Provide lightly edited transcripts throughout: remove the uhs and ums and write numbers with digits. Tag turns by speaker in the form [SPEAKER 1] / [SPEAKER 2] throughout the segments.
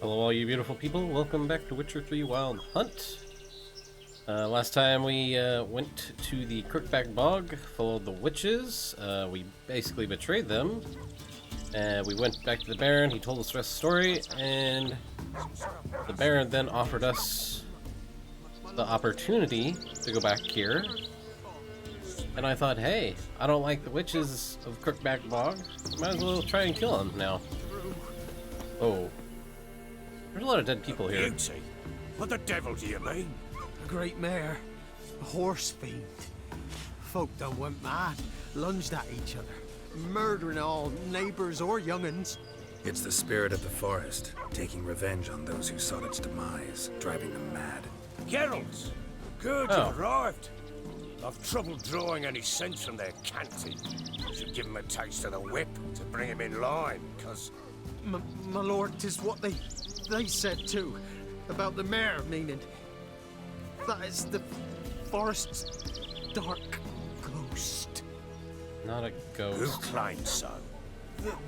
[SPEAKER 1] Hello all you beautiful people, welcome back to Witcher 3 Wild Hunt. Last time we went to the Crookback Bog, followed the witches, we basically betrayed them. We went back to the Baron, he told us the rest of the story, and the Baron then offered us the opportunity to go back here. And I thought, hey, I don't like the witches of Crookback Bog, might as well try and kill them now. Oh. There's a lot of dead people here.
[SPEAKER 2] Beauty? What the devil do you mean?
[SPEAKER 3] A great mare. A horse fiend. Folk done went mad, lunged at each other, murdering all neighbors or young'uns.
[SPEAKER 4] It's the spirit of the forest, taking revenge on those who sought its demise, driving them mad.
[SPEAKER 2] Geralt! Good, you arrived. I've trouble drawing any sense from their canting. Should give him a taste of the whip to bring him in line, cause...
[SPEAKER 3] My lord, 'tis what they said too, about the mare, meaning that is the forest's dark ghost.
[SPEAKER 1] Not a ghost.
[SPEAKER 2] Who claims so?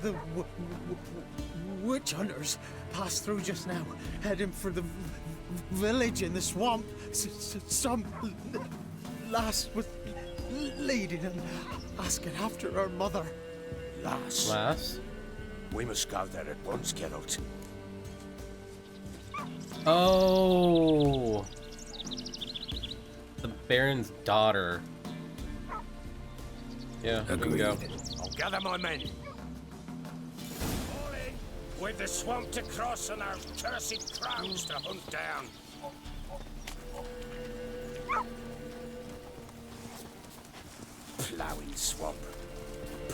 [SPEAKER 3] The witch hunters passed through just now, heading for the village in the swamp. Some lass was leading and asking after her mother.
[SPEAKER 2] Lass?
[SPEAKER 1] Lass?
[SPEAKER 2] We must go there at once, Geralt.
[SPEAKER 1] Oh, the Baron's daughter. Yeah, we can go.
[SPEAKER 2] I'll gather my men. With the swamp to cross and those cursed crows to hunt down. Ploughing swamp.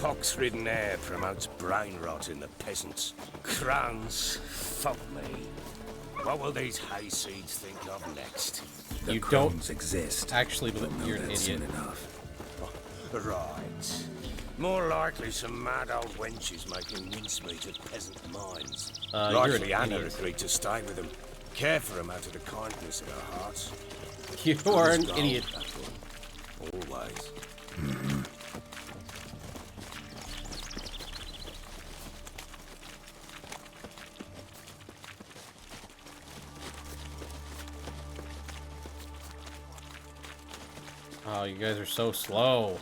[SPEAKER 2] Pox-ridden air promotes brain rot in the peasants. Crones, fuck me. What will these hayseeds think of next?
[SPEAKER 1] You
[SPEAKER 4] Crones
[SPEAKER 1] don't
[SPEAKER 4] exist.
[SPEAKER 1] Actually believe
[SPEAKER 4] We'll know
[SPEAKER 1] you're an
[SPEAKER 4] that
[SPEAKER 1] idiot.
[SPEAKER 4] soon enough.
[SPEAKER 2] Right. More likely some mad old wenches making mincemeat of peasant minds.
[SPEAKER 1] You're
[SPEAKER 2] Likely
[SPEAKER 1] an
[SPEAKER 2] Anna
[SPEAKER 1] idiot.
[SPEAKER 2] agreed to stay with them. Care for them out of the kindness of her heart.
[SPEAKER 1] You are an
[SPEAKER 2] Gold,
[SPEAKER 1] idiot.
[SPEAKER 2] that one. Always.
[SPEAKER 1] Oh, you guys are so slow.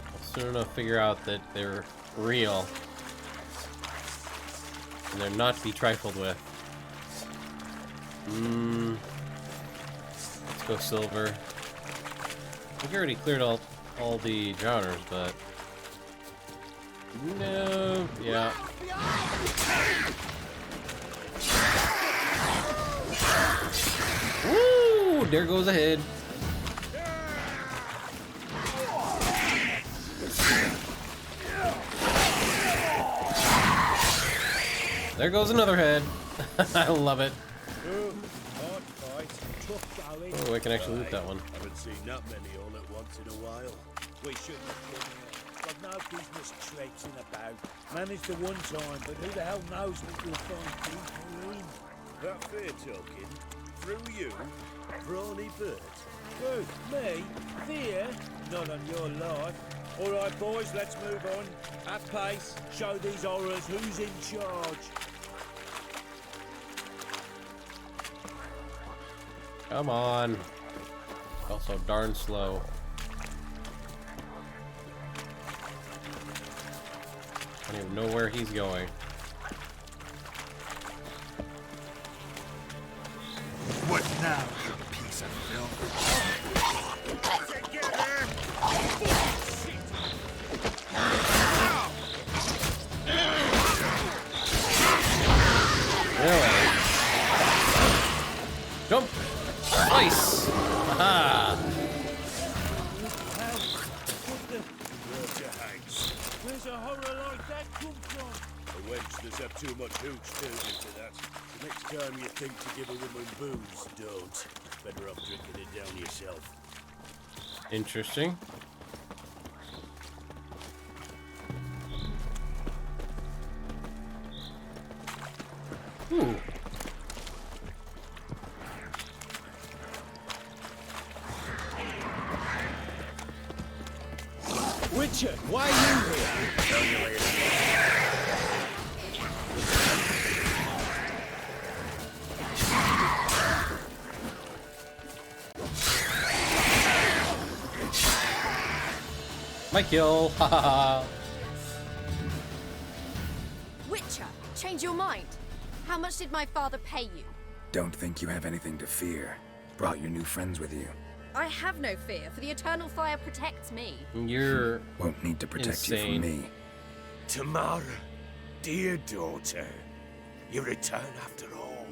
[SPEAKER 1] I'll soon enough figure out that they're real. And they're not to be trifled with. Let's go silver. I think I already cleared all the drowners, but... No, yeah. Woo! There goes a head. There goes another head. I love it. Oh, I can actually loot that one.
[SPEAKER 5] Haven't seen that many all at once in a while. We shouldn't have come here. Got no business traipsing about. Managed the one time, but who the hell knows what you'll find people in? That fair talking. Through you, brawny bird. Who? Me? Fear? Not on your life. All right, boys, let's move on. At pace, show these horrors who's in charge.
[SPEAKER 1] Come on. Also darn slow. I don't even know where he's going.
[SPEAKER 4] What now, you piece of filth?
[SPEAKER 1] Really? Jump! Slice! Aha!
[SPEAKER 5] Where's a horror like that come from? A wench that's had too much hooch turned into that. The next time you think to give a woman booze, don't. Better off drinking it down yourself.
[SPEAKER 1] Interesting. Ooh.
[SPEAKER 3] Witcher, why are you here?
[SPEAKER 1] my kill. Ha ha ha.
[SPEAKER 6] Witcher, change your mind. How much did my father pay you?
[SPEAKER 4] Don't think you have anything to fear. Brought your new friends with you.
[SPEAKER 6] I have no fear, for the eternal fire protects me.
[SPEAKER 1] You're
[SPEAKER 4] Won't need to protect you
[SPEAKER 1] insane.
[SPEAKER 4] from me.
[SPEAKER 2] Tamara, dear daughter, you return after all.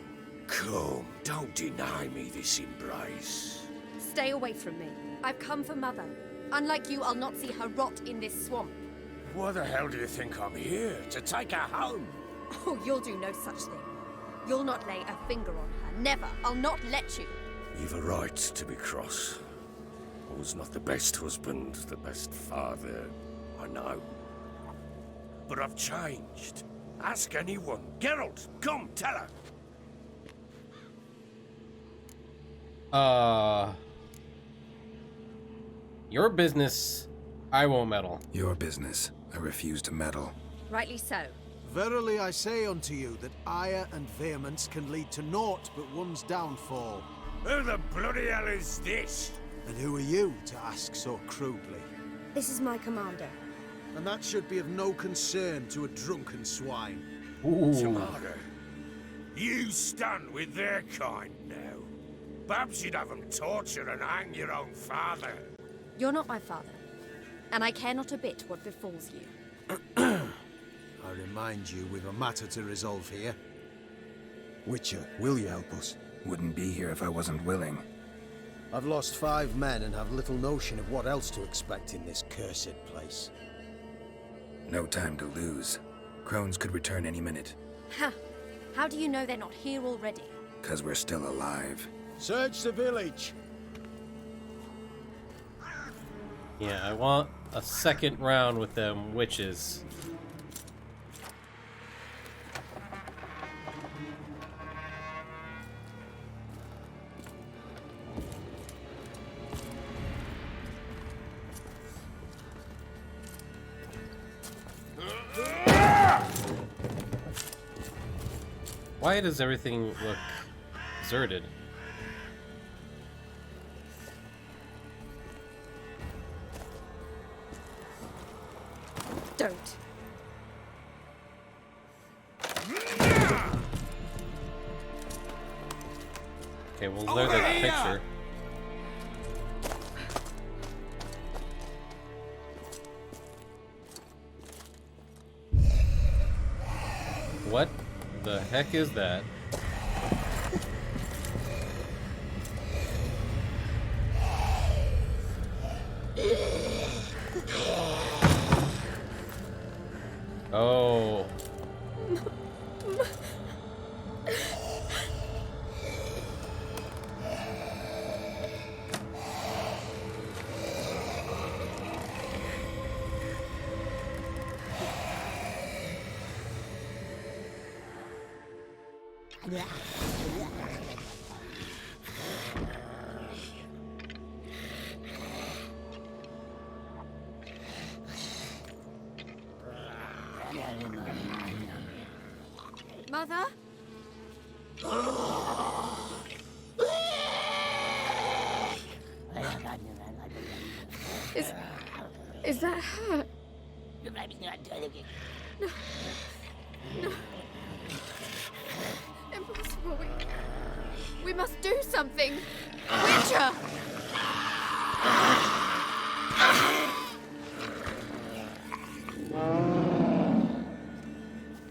[SPEAKER 2] Come, don't deny me this embrace.
[SPEAKER 6] Stay away from me. I've come for Mother. Unlike you, I'll not see her rot in this swamp.
[SPEAKER 2] Why the hell do you think I'm here? To take her home?
[SPEAKER 6] Oh, you'll do no such thing. You'll not lay a finger on her. Never. I'll not let you.
[SPEAKER 2] You've a right to be cross. I was not the best husband, the best father, I know. But I've changed. Ask anyone. Geralt, come, tell her.
[SPEAKER 1] Your business, I won't meddle.
[SPEAKER 4] Your business. I refuse to meddle.
[SPEAKER 6] Rightly so.
[SPEAKER 3] Verily I say unto you that ire and vehemence can lead to naught but one's downfall.
[SPEAKER 2] Who the bloody hell is this?
[SPEAKER 3] And who are you to ask so crudely?
[SPEAKER 6] This is my commander.
[SPEAKER 3] And that should be of no concern to a drunken swine.
[SPEAKER 1] Ooh.
[SPEAKER 2] Tamara, you stand with their kind now. Perhaps you'd have them torture and hang your own father.
[SPEAKER 6] You're not my father. And I care not a bit what befalls you.
[SPEAKER 3] I remind you, we've a matter to resolve here. Witcher, will you help us?
[SPEAKER 4] Wouldn't be here if I wasn't willing.
[SPEAKER 3] I've lost 5 men and have little notion of what else to expect in this cursed place.
[SPEAKER 4] No time to lose. Crones could return any minute.
[SPEAKER 6] Ha! How do you know they're not here already?
[SPEAKER 4] 'Cause we're still alive.
[SPEAKER 3] Search the village!
[SPEAKER 1] Yeah, I want a second round with them witches. Why does everything look deserted?
[SPEAKER 6] Don't.
[SPEAKER 1] Okay, we'll blur that picture. What the heck is that? Oh.
[SPEAKER 6] Mother? Is that her? No. Impossible. We must do something. Witcher!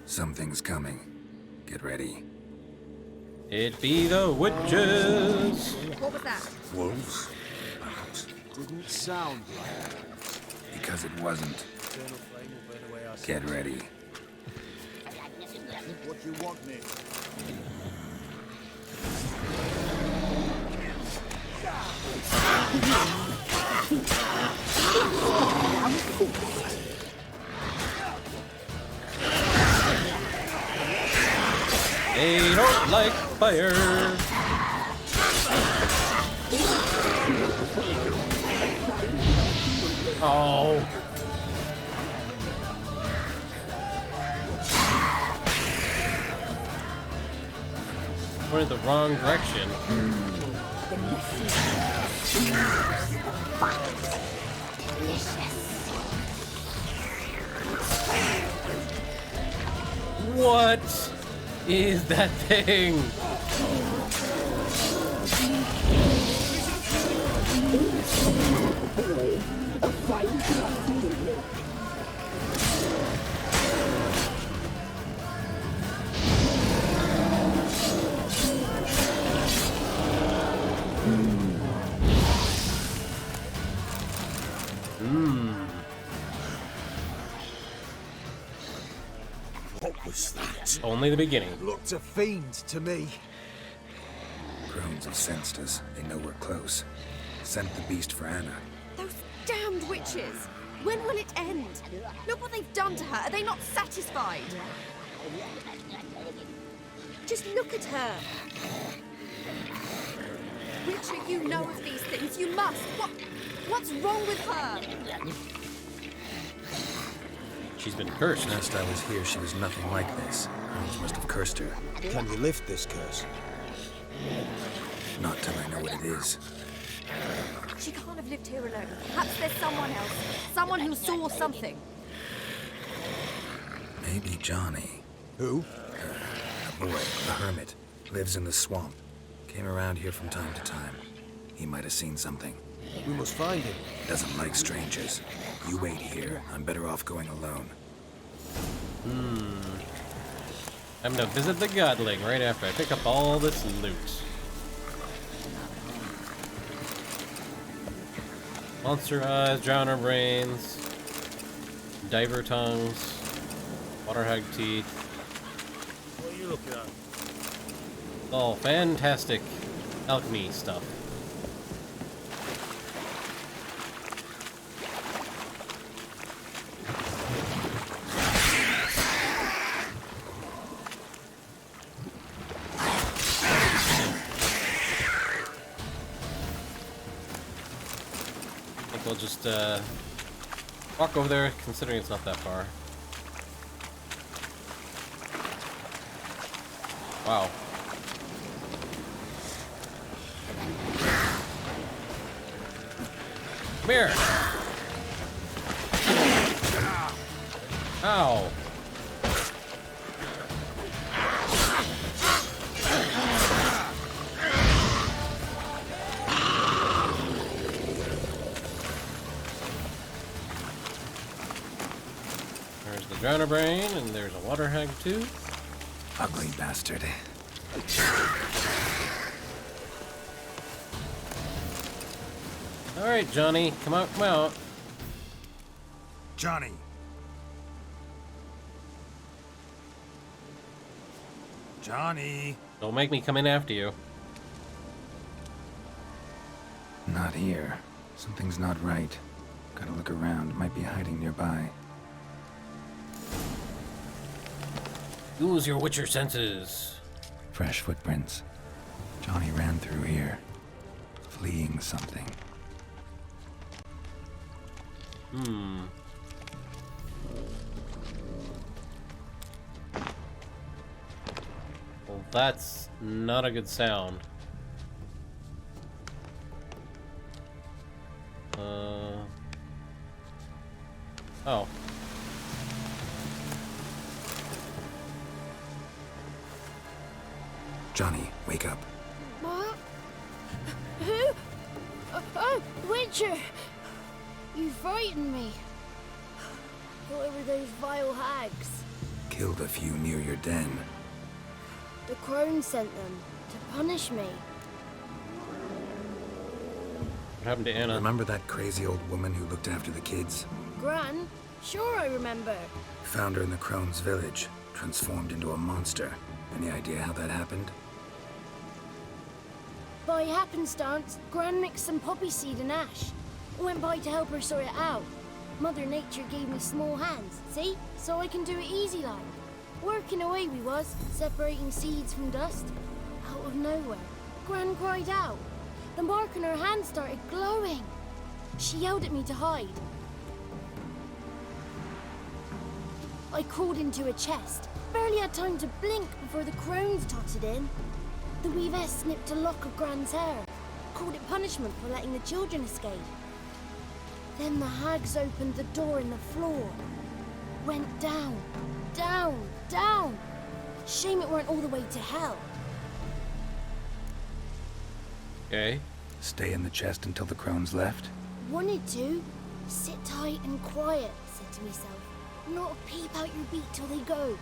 [SPEAKER 4] Something's coming. Get ready.
[SPEAKER 1] It be the witches.
[SPEAKER 6] What was that?
[SPEAKER 2] Wolves?
[SPEAKER 3] Didn't sound like
[SPEAKER 4] Because it wasn't.
[SPEAKER 3] eternal flame will burn away our
[SPEAKER 4] Get ready.
[SPEAKER 3] What you want, Nick?
[SPEAKER 1] They don't like fire. Oh. Went in the wrong direction. What is that thing?
[SPEAKER 2] What was that?
[SPEAKER 1] Only the beginning.
[SPEAKER 3] Looked a fiend to me.
[SPEAKER 4] Crones have sensed us. They know we're close. Sent the beast for Anna.
[SPEAKER 6] Those damned witches! When will it end? Look what they've done to her. Are they not satisfied? Just look at her. Witcher, you know of these things. You must. What's wrong with her?
[SPEAKER 1] She's been cursed.
[SPEAKER 4] Last I was here, she was nothing like this. Crones must have cursed her.
[SPEAKER 3] Can you lift this curse?
[SPEAKER 4] Not till I know what it is.
[SPEAKER 6] She can't have lived here alone. Perhaps there's someone else. Someone who saw something.
[SPEAKER 4] Maybe Johnny.
[SPEAKER 3] Who?
[SPEAKER 4] A boy, a hermit. Lives in the swamp. Came around here from time to time. He might have seen something.
[SPEAKER 3] We must find him.
[SPEAKER 4] Doesn't like strangers. You wait here. I'm better off going alone.
[SPEAKER 1] I'm gonna visit the Godling right after I pick up all this loot. Monster eyes, drowner brains, diver tongues, water hag teeth.
[SPEAKER 5] What are you looking at?
[SPEAKER 1] Oh, fantastic alchemy stuff. I think we'll just walk over there, considering it's not that far. Wow. Come here. Ow. There's the drowner brain, and there's a water hag too.
[SPEAKER 4] Ugly bastard.
[SPEAKER 1] All right, Johnny, come out, come out.
[SPEAKER 4] Johnny! Johnny!
[SPEAKER 1] Don't make me come in after you.
[SPEAKER 4] Not here. Something's not right. Gotta look around. Might be hiding nearby.
[SPEAKER 1] Use your witcher senses.
[SPEAKER 4] Fresh footprints. Johnny ran through here. Fleeing something.
[SPEAKER 1] Well, that's not a good sound. Oh.
[SPEAKER 4] Johnny, wake up.
[SPEAKER 7] What? Who? Oh, Witcher! You frightened me. Thought it were those vile hags.
[SPEAKER 4] Killed a few near your den.
[SPEAKER 7] The crone sent them to punish me.
[SPEAKER 1] What happened to Anna?
[SPEAKER 4] Remember that crazy old woman who looked after the kids?
[SPEAKER 7] Gran? Sure I remember.
[SPEAKER 4] Found her in the Crone's village, transformed into a monster. Any idea how that happened?
[SPEAKER 7] By happenstance, Gran mixed some poppy seed and ash. I went by to help her sort it out. Mother Nature gave me small hands, see? So I can do it easy like. Working away we was, separating seeds from dust. Out of nowhere, Gran cried out. The mark on her hand started glowing. She yelled at me to hide. I crawled into a chest. Barely had time to blink before the crones totted in. The weavess snipped a lock of Gran's hair. Called it punishment for letting the children escape. Then the hags opened the door in the floor. Went down. Down, down. Shame it weren't all the way to hell.
[SPEAKER 1] Okay.
[SPEAKER 4] Stay in the chest until the crone's left.
[SPEAKER 7] Wanted to. Sit tight and quiet, said to myself. Not peep out your beak till they go.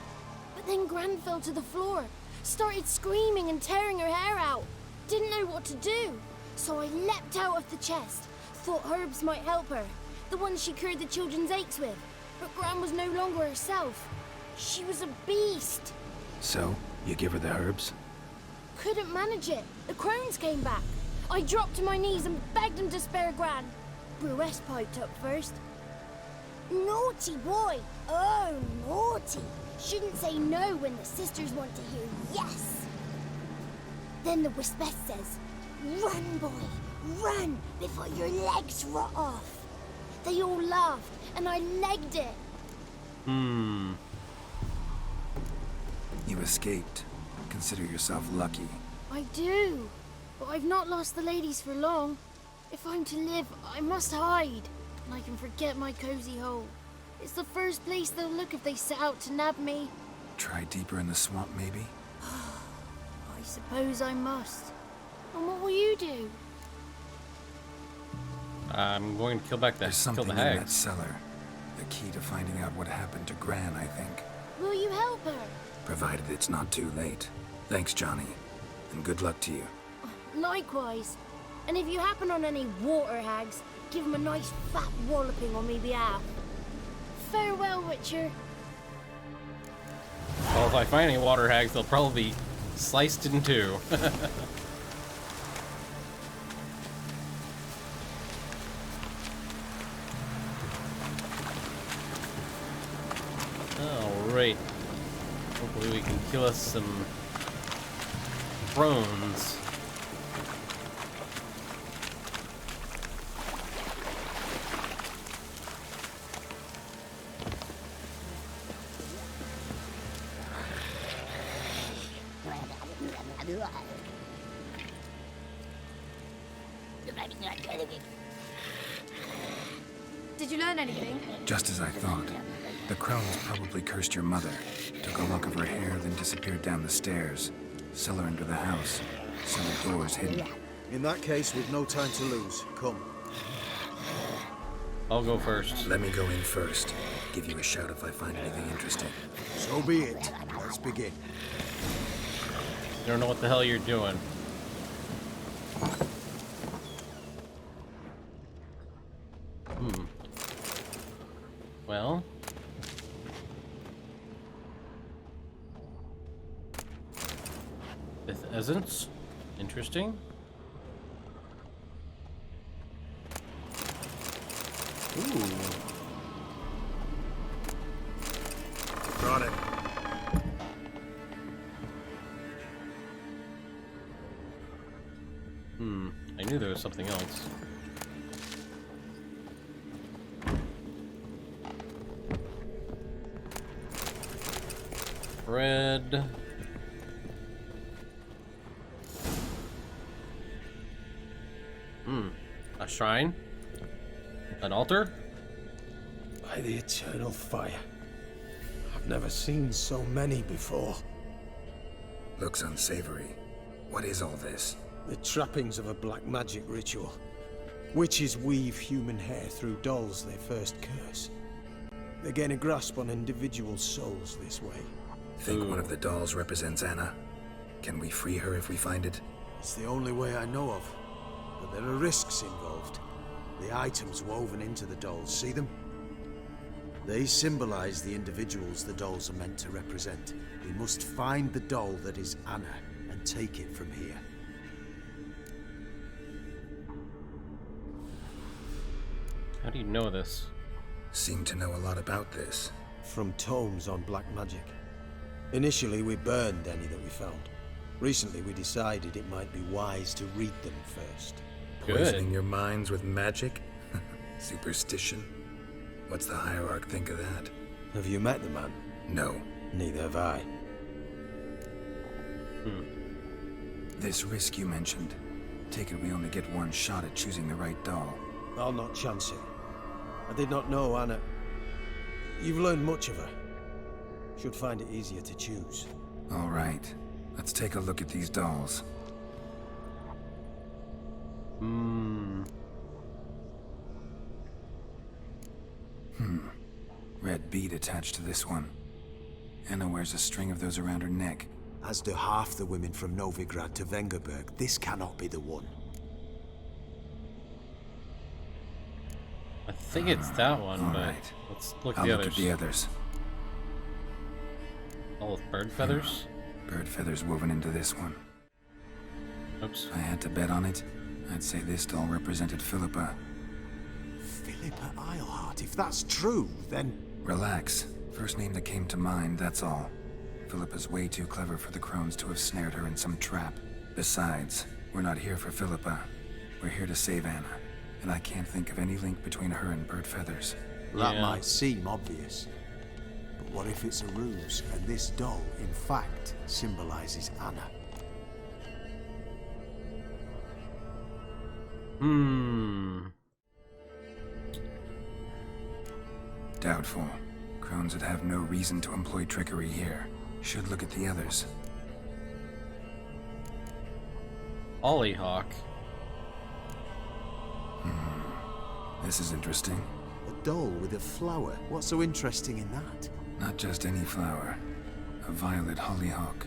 [SPEAKER 7] But then Gran fell to the floor. Started screaming and tearing her hair out. Didn't know what to do. So I leapt out of the chest. Thought herbs might help her. The ones she cured the children's aches with. But Gran was no longer herself. She was a beast.
[SPEAKER 4] So, you give her the herbs?
[SPEAKER 7] Couldn't manage it. The crones came back. I dropped to my knees and begged him to spare Gran. Bruce piped up first. Naughty boy. Oh, naughty. Shouldn't say no when the sisters want to hear yes. Then the Wispeth says, run, boy, run before your legs rot off. They all laughed and I legged it.
[SPEAKER 4] You escaped. Consider yourself lucky.
[SPEAKER 7] I do, but I've not lost the ladies for long. If I'm to live, I must hide, and I can forget my cozy hole. It's the first place they'll look if they set out to nab me.
[SPEAKER 4] Try deeper in the swamp, maybe?
[SPEAKER 7] I suppose I must. And what will you do?
[SPEAKER 1] I'm going to kill back that.
[SPEAKER 4] There's
[SPEAKER 1] Kill
[SPEAKER 4] something
[SPEAKER 1] the
[SPEAKER 4] in that
[SPEAKER 1] hags.
[SPEAKER 4] cellar. The key to finding out what happened to Gran, I think.
[SPEAKER 7] Will you help her?
[SPEAKER 4] Provided it's not too late. Thanks, Johnny. And good luck to you.
[SPEAKER 7] Likewise. And if you happen on any water hags, give them a nice fat walloping on me behalf. Farewell, Witcher.
[SPEAKER 1] Well, if I find any water hags, they'll probably be sliced in two. Alright. Hopefully we can kill us some crones.
[SPEAKER 6] Did you learn anything?
[SPEAKER 4] Just as I thought. The crones probably cursed your mother. Took a lock of her hair, then disappeared down the stairs. Cellar under the house. Cellar doors hidden.
[SPEAKER 3] In that case, we've no time to lose. Come.
[SPEAKER 1] I'll go first.
[SPEAKER 4] Let me go in first. Give you a shout if I find anything interesting.
[SPEAKER 3] So be it. Let's begin.
[SPEAKER 1] You don't know what the hell you're doing. Well. Fifth essence. Interesting. Ooh.
[SPEAKER 4] Brought it.
[SPEAKER 1] I knew there was something else. Red. A shrine? An altar?
[SPEAKER 2] By the eternal fire. I've never seen so many before.
[SPEAKER 4] Looks unsavory. What is all this?
[SPEAKER 2] The trappings of a black magic ritual. Witches weave human hair through dolls they first curse. They gain a grasp on individual souls this way.
[SPEAKER 4] Think one of the dolls represents Anna? Can we free her if we find it?
[SPEAKER 3] It's the only way I know of. But there are risks involved. The items woven into the dolls, see them? They symbolize the individuals the dolls are meant to represent. We must find the doll that is Anna and take it from here.
[SPEAKER 1] How do you know this?
[SPEAKER 4] Seem to know a lot about this.
[SPEAKER 2] From tomes on black magic. Initially, we burned any that we found. Recently, we decided it might be wise to read them first.
[SPEAKER 4] Poisoning your minds with magic? Superstition? What's the hierarch think of that?
[SPEAKER 2] Have you met the man?
[SPEAKER 4] No.
[SPEAKER 2] Neither have I.
[SPEAKER 4] This risk you mentioned. Take it we only get one shot at choosing the right doll.
[SPEAKER 2] I'll not chance it. I did not know Anna. You've learned much of her.
[SPEAKER 3] Should find it easier to choose.
[SPEAKER 4] All right, let's take a look at these dolls. Red bead attached to this one. Anna wears a string of those around her neck.
[SPEAKER 8] As do half the women from Novigrad to Vengerberg. This cannot be the one.
[SPEAKER 1] I think it's that one,
[SPEAKER 4] all
[SPEAKER 1] but
[SPEAKER 4] right.
[SPEAKER 1] let's look at
[SPEAKER 4] I'll
[SPEAKER 1] the
[SPEAKER 4] look
[SPEAKER 1] others.
[SPEAKER 4] at the others.
[SPEAKER 1] All with bird feathers?
[SPEAKER 4] Bird feathers woven into this one.
[SPEAKER 1] Oops.
[SPEAKER 4] If I had to bet on it, I'd say this doll represented Philippa.
[SPEAKER 8] Philippa Eilhart. If that's true, then...
[SPEAKER 4] Relax. First name that came to mind, that's all. Philippa's way too clever for the crones to have snared her in some trap. Besides, we're not here for Philippa. We're here to save Anna. And I can't think of any link between her and bird feathers.
[SPEAKER 8] That
[SPEAKER 1] Yeah.
[SPEAKER 8] might seem obvious. But what if it's a ruse, and this doll, in fact, symbolizes Anna?
[SPEAKER 4] Doubtful. Crones would have no reason to employ trickery here. Should look at the others.
[SPEAKER 1] Hollyhock.
[SPEAKER 4] This is interesting.
[SPEAKER 8] A doll with a flower. What's so interesting in that?
[SPEAKER 4] Not just any flower. A violet hollyhock.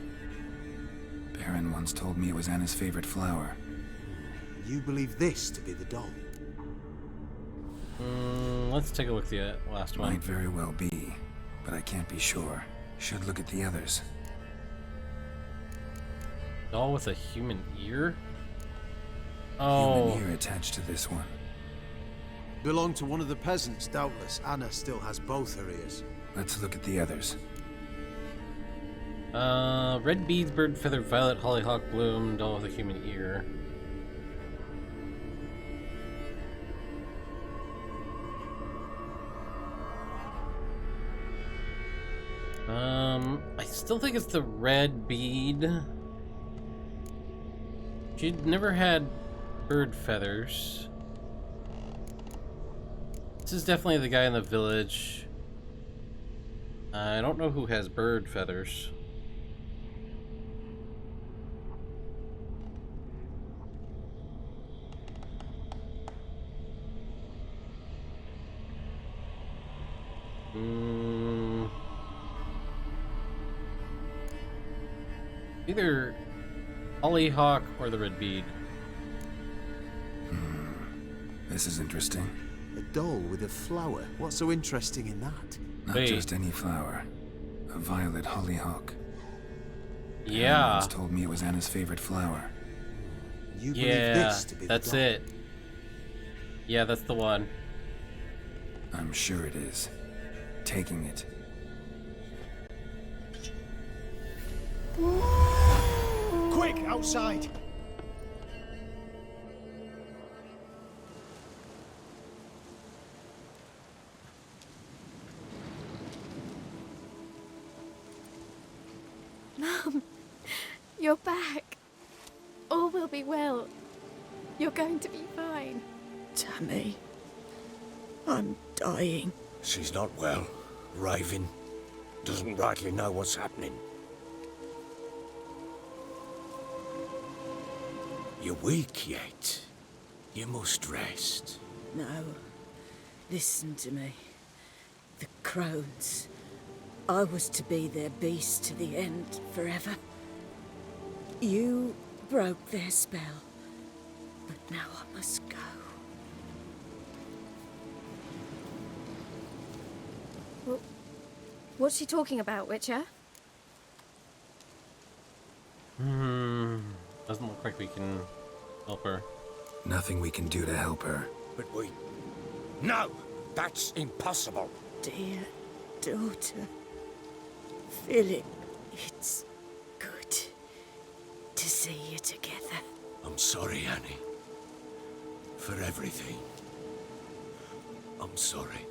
[SPEAKER 4] Baron once told me it was Anna's favorite flower.
[SPEAKER 8] You believe this to be the doll?
[SPEAKER 1] Let's take a look at the last one.
[SPEAKER 4] Might very well be, but I can't be sure. Should look at the others.
[SPEAKER 1] Doll with a human ear? Oh.
[SPEAKER 4] Human ear attached to this one.
[SPEAKER 8] Belonged to one of the peasants, doubtless. Anna still has both her ears.
[SPEAKER 4] Let's look at the others.
[SPEAKER 1] Red beads, bird feather, violet, hollyhock, bloom, doll with a human ear. I still think it's the red bead. She'd never had bird feathers. This is definitely the guy in the village. I don't know who has bird feathers. Either hollyhock or the red bead.
[SPEAKER 4] This is interesting.
[SPEAKER 8] A doll with a flower. What's so interesting in that?
[SPEAKER 4] Not
[SPEAKER 1] Wait.
[SPEAKER 4] just any flower. A violet hollyhock. Baron
[SPEAKER 1] Yeah.
[SPEAKER 4] once told me it was Anna's favorite flower.
[SPEAKER 8] You believe
[SPEAKER 1] Yeah,
[SPEAKER 8] this to be the
[SPEAKER 1] that's
[SPEAKER 8] doll?
[SPEAKER 1] it. Yeah, that's the one.
[SPEAKER 4] I'm sure it is. Taking it.
[SPEAKER 3] Quick, outside!
[SPEAKER 9] Mum, you're back. All will be well. You're going to be fine.
[SPEAKER 5] Tammy, I'm dying.
[SPEAKER 2] She's not well. Raving. Doesn't rightly know what's happening. You're weak yet. You must rest.
[SPEAKER 5] No, listen to me. The crones. I was to be their beast to the end, forever. You broke their spell, but now I must go.
[SPEAKER 9] What's she talking about, Witcher?
[SPEAKER 1] Doesn't look like we can help her.
[SPEAKER 4] Nothing we can do to help her.
[SPEAKER 2] But we... No! That's impossible!
[SPEAKER 5] Dear daughter, Philip, it's good to see you together.
[SPEAKER 2] I'm sorry, Annie. For everything. I'm sorry.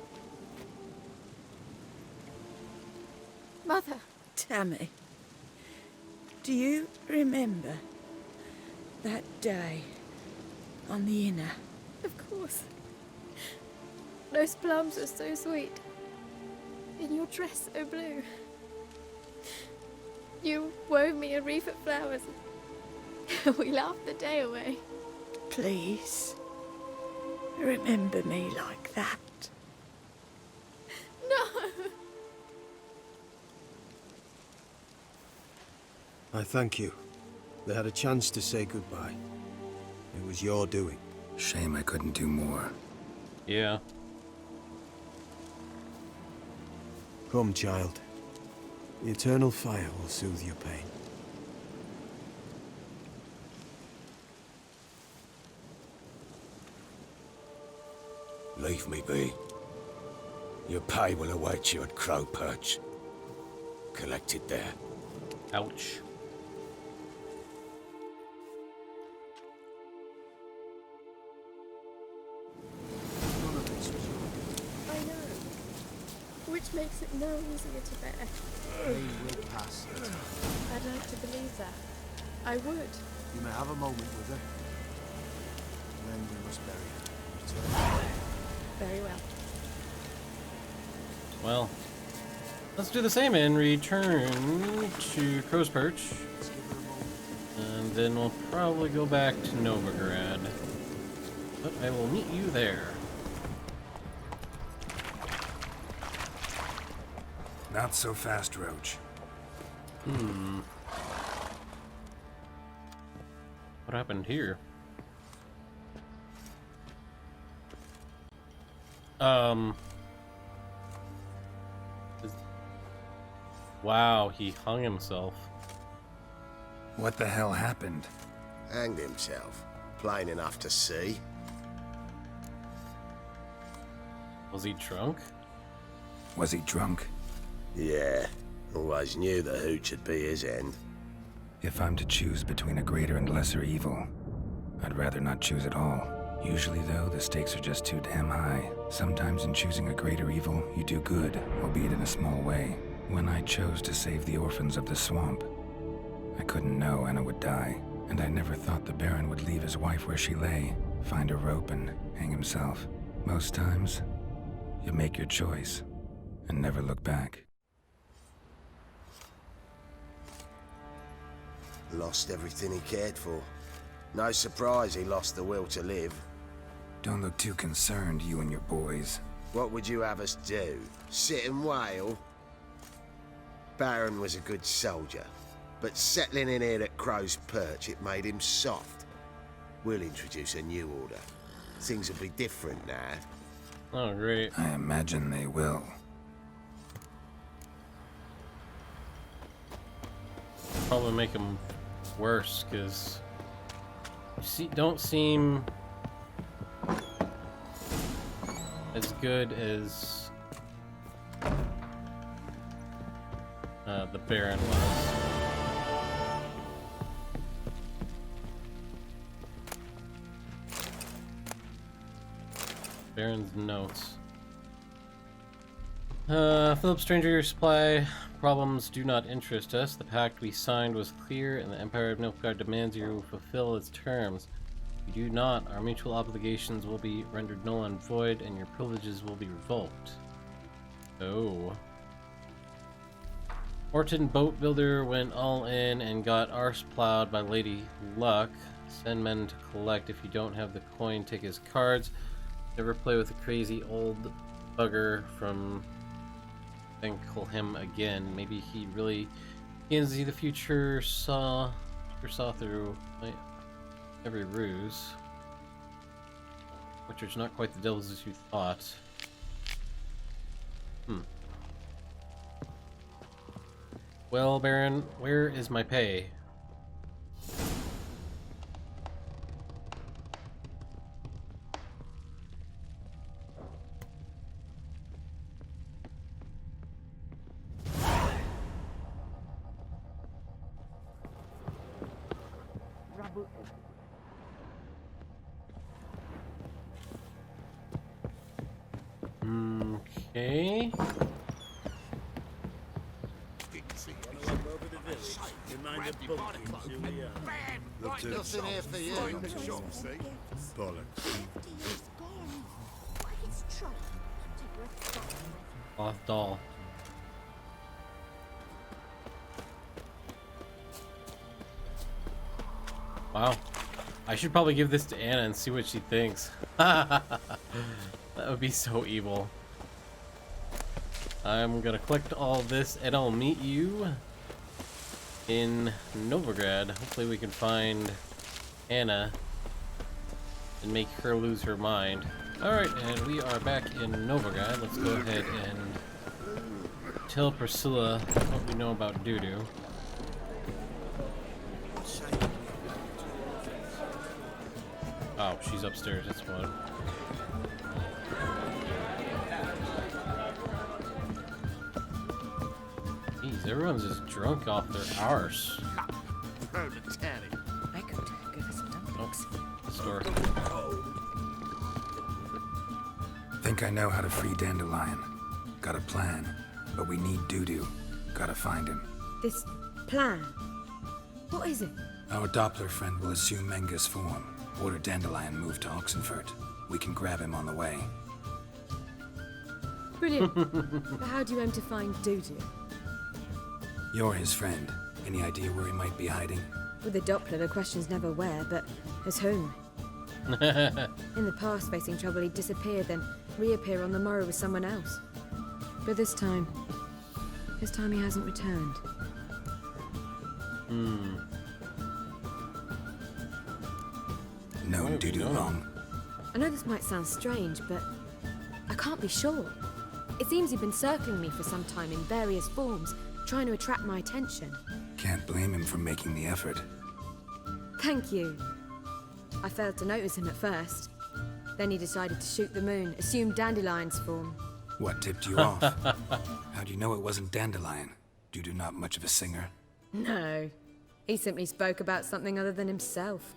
[SPEAKER 9] Mother.
[SPEAKER 5] Tammy, do you remember that day on the inner?
[SPEAKER 9] Of course. Those plums are so sweet. In your dress so blue. wove me a wreath of flowers. We laughed the day away.
[SPEAKER 10] Please, remember me like that.
[SPEAKER 9] No!
[SPEAKER 8] I thank you. They had a chance to say goodbye. It was your doing.
[SPEAKER 4] Shame I couldn't do more.
[SPEAKER 1] Yeah.
[SPEAKER 8] Come, child. The eternal fire will soothe your pain.
[SPEAKER 2] Leave me be. Your pay will await you at Crow Perch. Collect it there.
[SPEAKER 1] Ouch.
[SPEAKER 9] I know. Which makes it no easier to bear.
[SPEAKER 8] They will pass it.
[SPEAKER 9] I'd like to believe that. I would.
[SPEAKER 8] You may have a moment with her. Then we must bury her. Return.
[SPEAKER 9] Very well.
[SPEAKER 1] Well, let's do the same and return to Crow's Perch. And then we'll probably go back to Novigrad. But I will meet you there.
[SPEAKER 4] Not so fast, Roach.
[SPEAKER 1] What happened here? Wow, he hung himself.
[SPEAKER 4] What the hell happened?
[SPEAKER 2] Hanged himself. Plain enough to see.
[SPEAKER 1] Was he drunk?
[SPEAKER 4] Was he drunk?
[SPEAKER 2] Yeah. Always knew the hooch would be his end.
[SPEAKER 4] If I'm to choose between a greater and lesser evil, I'd rather not choose at all. Usually, though, the stakes are just too damn high. Sometimes in choosing a greater evil, you do good, albeit in a small way. When I chose to save the orphans of the swamp, I couldn't know Anna would die, and I never thought the Baron would leave his wife where she lay, find a rope and hang himself. Most times, you make your choice and never look back.
[SPEAKER 2] Lost everything he cared for. No surprise he lost the will to live.
[SPEAKER 4] Don't look too concerned, you and your boys.
[SPEAKER 2] What would you have us do? Sit and wail? Baron was a good soldier, but settling in here at Crow's Perch, it made him soft. We'll introduce a new order. Things will be different now.
[SPEAKER 1] Oh, great.
[SPEAKER 4] I imagine they will.
[SPEAKER 1] Probably make him worse, because don't seem as good as the Baron was. Baron's notes. Philip Stranger, your supply problems do not interest us. The pact we signed was clear, and the Empire of Nilfgaard demands you fulfill its terms. If you do not, our mutual obligations will be rendered null and void, and your privileges will be revoked. Oh. Orton Boat Builder went all in and got arse plowed by Lady Luck. Send men to collect. If you don't have the coin, take his cards. Never play with a crazy old bugger from Thankful him again. Maybe he really can see the future, saw through every ruse. Which is not quite the devils as you thought. Well, Baron, where is my pay? Okay.
[SPEAKER 2] Nothing here for you.
[SPEAKER 8] Bollocks.
[SPEAKER 1] Cloth doll. Wow. I should probably give this to Anna and see what she thinks. That would be so evil. I'm gonna collect all this and I'll meet you in Novigrad. Hopefully we can find Anna and make her lose her mind. Alright, and we are back in Novigrad. Let's go ahead and tell Priscilla what we know about Dudu. Oh, she's upstairs, that's what. Jeez, everyone's just drunk off their arse.
[SPEAKER 10] I could give us some dumplings.
[SPEAKER 1] Store.
[SPEAKER 4] Think I know how to free Dandelion. Got a plan, but we need Dudu. Gotta find him.
[SPEAKER 11] This plan? What is it?
[SPEAKER 4] Our Doppler friend will assume Menga's form. Order Dandelion move to Oxenfurt. We can grab him on the way.
[SPEAKER 11] Brilliant. But how do you aim to find Dudu?
[SPEAKER 4] You're his friend. Any idea where he might be hiding?
[SPEAKER 11] With the Doppler, the question's never where, but as whom? In the past, facing trouble, he'd disappear, then reappear on the morrow with someone else. But this time he hasn't returned.
[SPEAKER 4] Known Dudu long.
[SPEAKER 11] I know this might sound strange, but I can't be sure. It seems he'd been circling me for some time in various forms, trying to attract my attention.
[SPEAKER 4] Can't blame him for making the effort.
[SPEAKER 11] Thank you. I failed to notice him at first. Then he decided to shoot the moon, assume Dandelion's form.
[SPEAKER 4] What tipped you off? How'd you know it wasn't Dandelion? Dudu not much of a singer?
[SPEAKER 11] No. He simply spoke about something other than himself.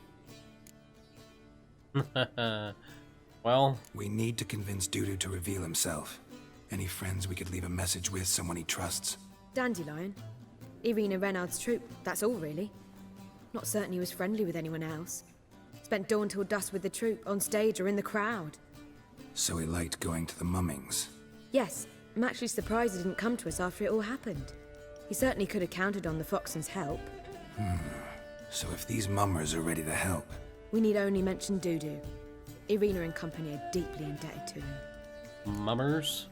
[SPEAKER 1] Well,
[SPEAKER 4] we need to convince Dudu to reveal himself. Any friends we could leave a message with, someone he trusts?
[SPEAKER 11] Dandelion. Irina Renard's troupe, that's all really. Not certain he was friendly with anyone else. Spent dawn till dusk with the troupe, on stage or in the crowd.
[SPEAKER 4] So he liked going to the mummings?
[SPEAKER 11] Yes, I'm actually surprised he didn't come to us after it all happened. He certainly could have counted on the Foxen's help.
[SPEAKER 4] So if these mummers are ready to help...
[SPEAKER 11] We need only mention Dudu. Irina and company are deeply indebted to him.
[SPEAKER 1] mummers.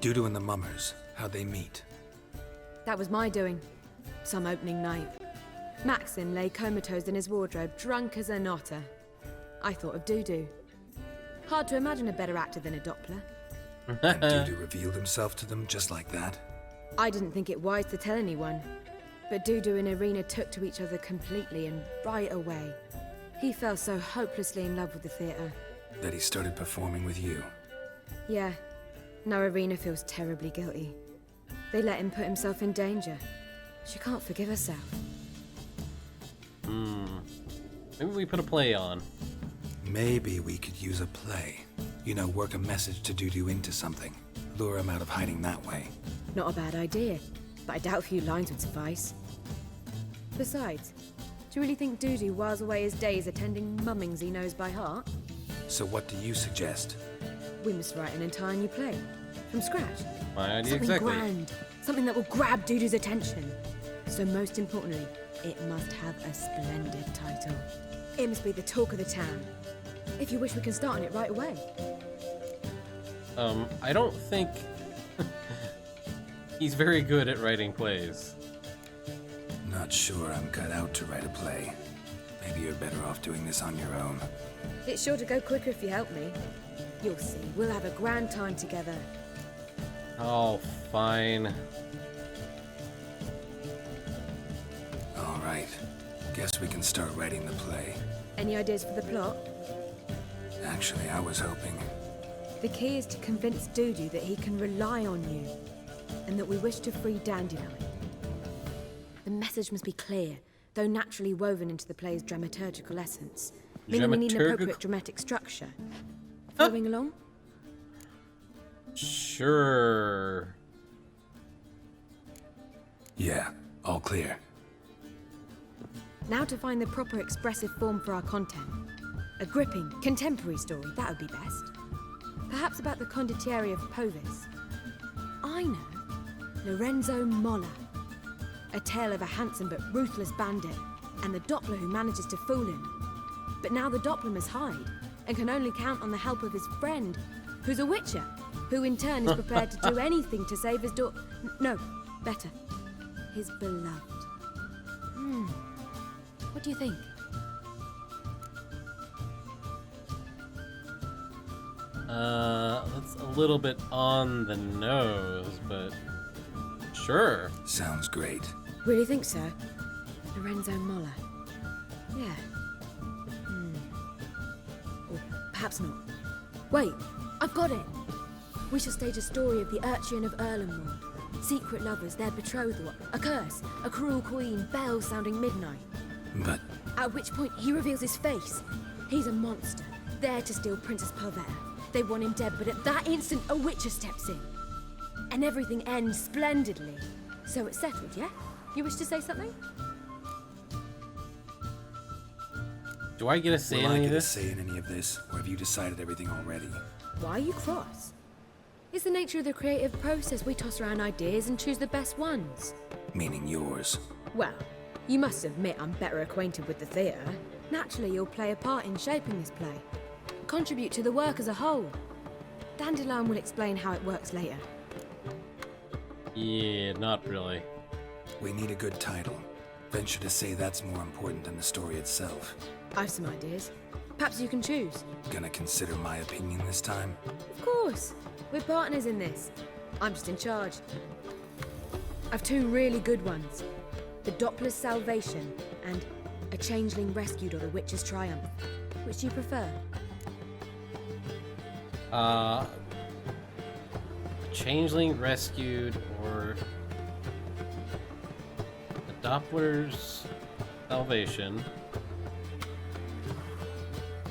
[SPEAKER 4] Dudu and the mummers, how'd they meet?
[SPEAKER 11] That was my doing. Some opening night. Maxim lay comatose in his wardrobe, drunk as an otter. I thought of Dudu. Hard to imagine a better actor than a Doppler.
[SPEAKER 4] And Dudu revealed himself to them just like that?
[SPEAKER 11] I didn't think it wise to tell anyone. But Dudu and Irina took to each other completely and right away. He fell so hopelessly in love with the theatre.
[SPEAKER 4] That he started performing with you?
[SPEAKER 11] Yeah. Now Irina feels terribly guilty. They let him put himself in danger. She can't forgive herself.
[SPEAKER 1] Maybe we put a play on.
[SPEAKER 4] Maybe we could use a play. You know, work a message to Dudu into something. Lure him out of hiding that way.
[SPEAKER 11] Not a bad idea, but I doubt a few lines would suffice. Besides, do you really think Dudu whiles away his days attending mummings he knows by heart?
[SPEAKER 4] So what do you suggest?
[SPEAKER 11] We must write an entire new play. From scratch.
[SPEAKER 1] My idea,
[SPEAKER 11] Something
[SPEAKER 1] exactly.
[SPEAKER 11] grand. Something that will grab Dudu's attention. So most importantly, it must have a splendid title. It must be the talk of the town. If you wish, we can start on it right away.
[SPEAKER 1] I don't think he's very good at writing plays.
[SPEAKER 4] Not sure I'm cut out to write a play. Maybe you're better off doing this on your own.
[SPEAKER 11] It's sure to go quicker if you help me. You'll see, we'll have a grand time together.
[SPEAKER 1] Oh, fine.
[SPEAKER 4] All right. Guess we can start writing the play.
[SPEAKER 11] Any ideas for the plot?
[SPEAKER 4] Actually, I was hoping...
[SPEAKER 11] The key is to convince Dudu that he can rely on you, and that we wish to free Dandelion. The message must be clear, though naturally woven into the play's dramaturgical essence. Meaning we need an appropriate dramatic structure. Following along?
[SPEAKER 1] Sure.
[SPEAKER 4] Yeah, all clear.
[SPEAKER 11] Now to find the proper expressive form for our content. A gripping, contemporary story, that would be best. Perhaps about the condottieri of Povis. I know. Lorenzo Molla. A tale of a handsome but ruthless bandit, and the Doppler who manages to fool him. But now the Doppler must hide, and can only count on the help of his friend, who's a witcher, who in turn is prepared to do anything to save his no, better, his beloved. What do you think?
[SPEAKER 1] That's a little bit on the nose, but sure.
[SPEAKER 4] Sounds great.
[SPEAKER 11] Really think so? Lorenzo Molla. Yeah. Or perhaps not. Wait, I've got it! We shall stage a story of the Urchin of Erlenwald. Secret lovers, their betrothal, a curse, a cruel queen, bells sounding midnight.
[SPEAKER 4] But...
[SPEAKER 11] At which point he reveals his face. He's a monster, there to steal Princess Pavetta. They want him dead, but at that instant a witcher steps in. And everything ends splendidly. So it's settled, yeah? You wish to say something?
[SPEAKER 1] Do I get a say in
[SPEAKER 4] Will I
[SPEAKER 1] any
[SPEAKER 4] get
[SPEAKER 1] of
[SPEAKER 4] a
[SPEAKER 1] this?
[SPEAKER 4] say in any of this, or have you decided everything already?
[SPEAKER 11] Why are you cross? It's the nature of the creative process. We toss around ideas and choose the best ones.
[SPEAKER 4] Meaning yours.
[SPEAKER 11] Well, you must admit I'm better acquainted with the theatre. Naturally, you'll play a part in shaping this play. Contribute to the work as a whole. Dandelion will explain how it works later.
[SPEAKER 1] Yeah, not really.
[SPEAKER 4] We need a good title. Venture to say that's more important than the story itself.
[SPEAKER 11] I've some ideas. Perhaps you can choose.
[SPEAKER 4] Gonna consider my opinion this time?
[SPEAKER 11] Of course. We're partners in this. I'm just in charge. I've two really good ones. The Doppler's Salvation and A Changeling Rescued or the Witcher's Triumph. Which do you prefer?
[SPEAKER 1] Changeling Rescued or the Doppler's Salvation,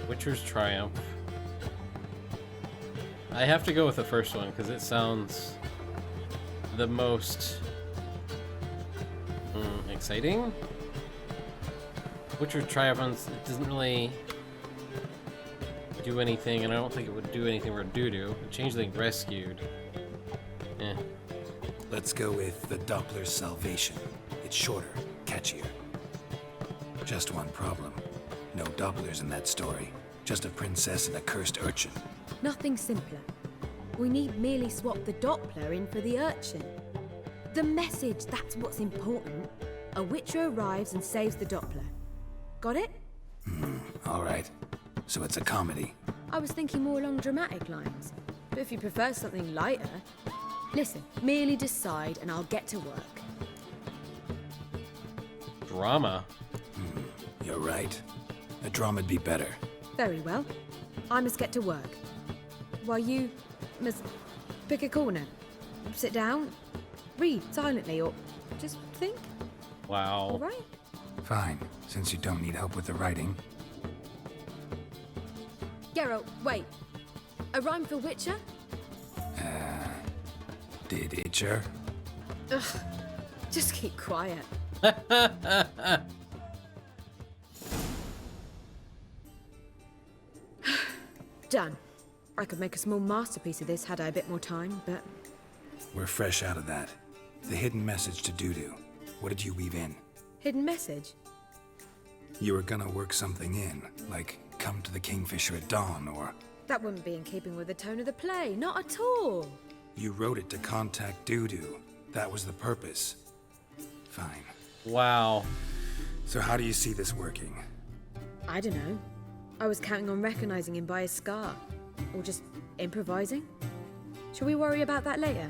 [SPEAKER 1] Witcher's Triumph. I have to go with the first one because it sounds the most exciting. Witcher's Triumph, it doesn't really do anything, and I don't think it would do anything for Dudu. Changeling Rescued.
[SPEAKER 4] Let's go with the Doppler's Salvation. It's shorter, catchier. Just one problem. No Dopplers in that story. Just a princess and a cursed urchin.
[SPEAKER 11] Nothing simpler. We need merely swap the Doppler in for the urchin. The message, that's what's important. A witcher arrives and saves the Doppler. Got it?
[SPEAKER 4] All right. So it's a comedy.
[SPEAKER 11] I was thinking more along dramatic lines. But if you prefer something lighter... Listen, merely decide and I'll get to work.
[SPEAKER 1] Drama?
[SPEAKER 4] You're right. A drama'd be better.
[SPEAKER 11] Very well. I must get to work. While you must pick a corner. Sit down, read silently, or just think.
[SPEAKER 1] Wow.
[SPEAKER 11] All right?
[SPEAKER 4] Fine, since you don't need help with the writing.
[SPEAKER 11] Geralt, wait. A rhyme for Witcher?
[SPEAKER 4] Did itcher?
[SPEAKER 11] Ugh. Just keep quiet. Done. I could make a small masterpiece of this had I a bit more time, but...
[SPEAKER 4] We're fresh out of that. The hidden message to Dudu. What did you weave in?
[SPEAKER 11] Hidden message?
[SPEAKER 4] You were gonna work something in, like come to the Kingfisher at dawn, or...
[SPEAKER 11] That wouldn't be in keeping with the tone of the play, not at all.
[SPEAKER 4] You wrote it to contact Dudu. That was the purpose. Fine.
[SPEAKER 1] Wow.
[SPEAKER 4] So how do you see this working?
[SPEAKER 11] I don't know. I was counting on recognizing him by his scar. Or just improvising. Shall we worry about that later?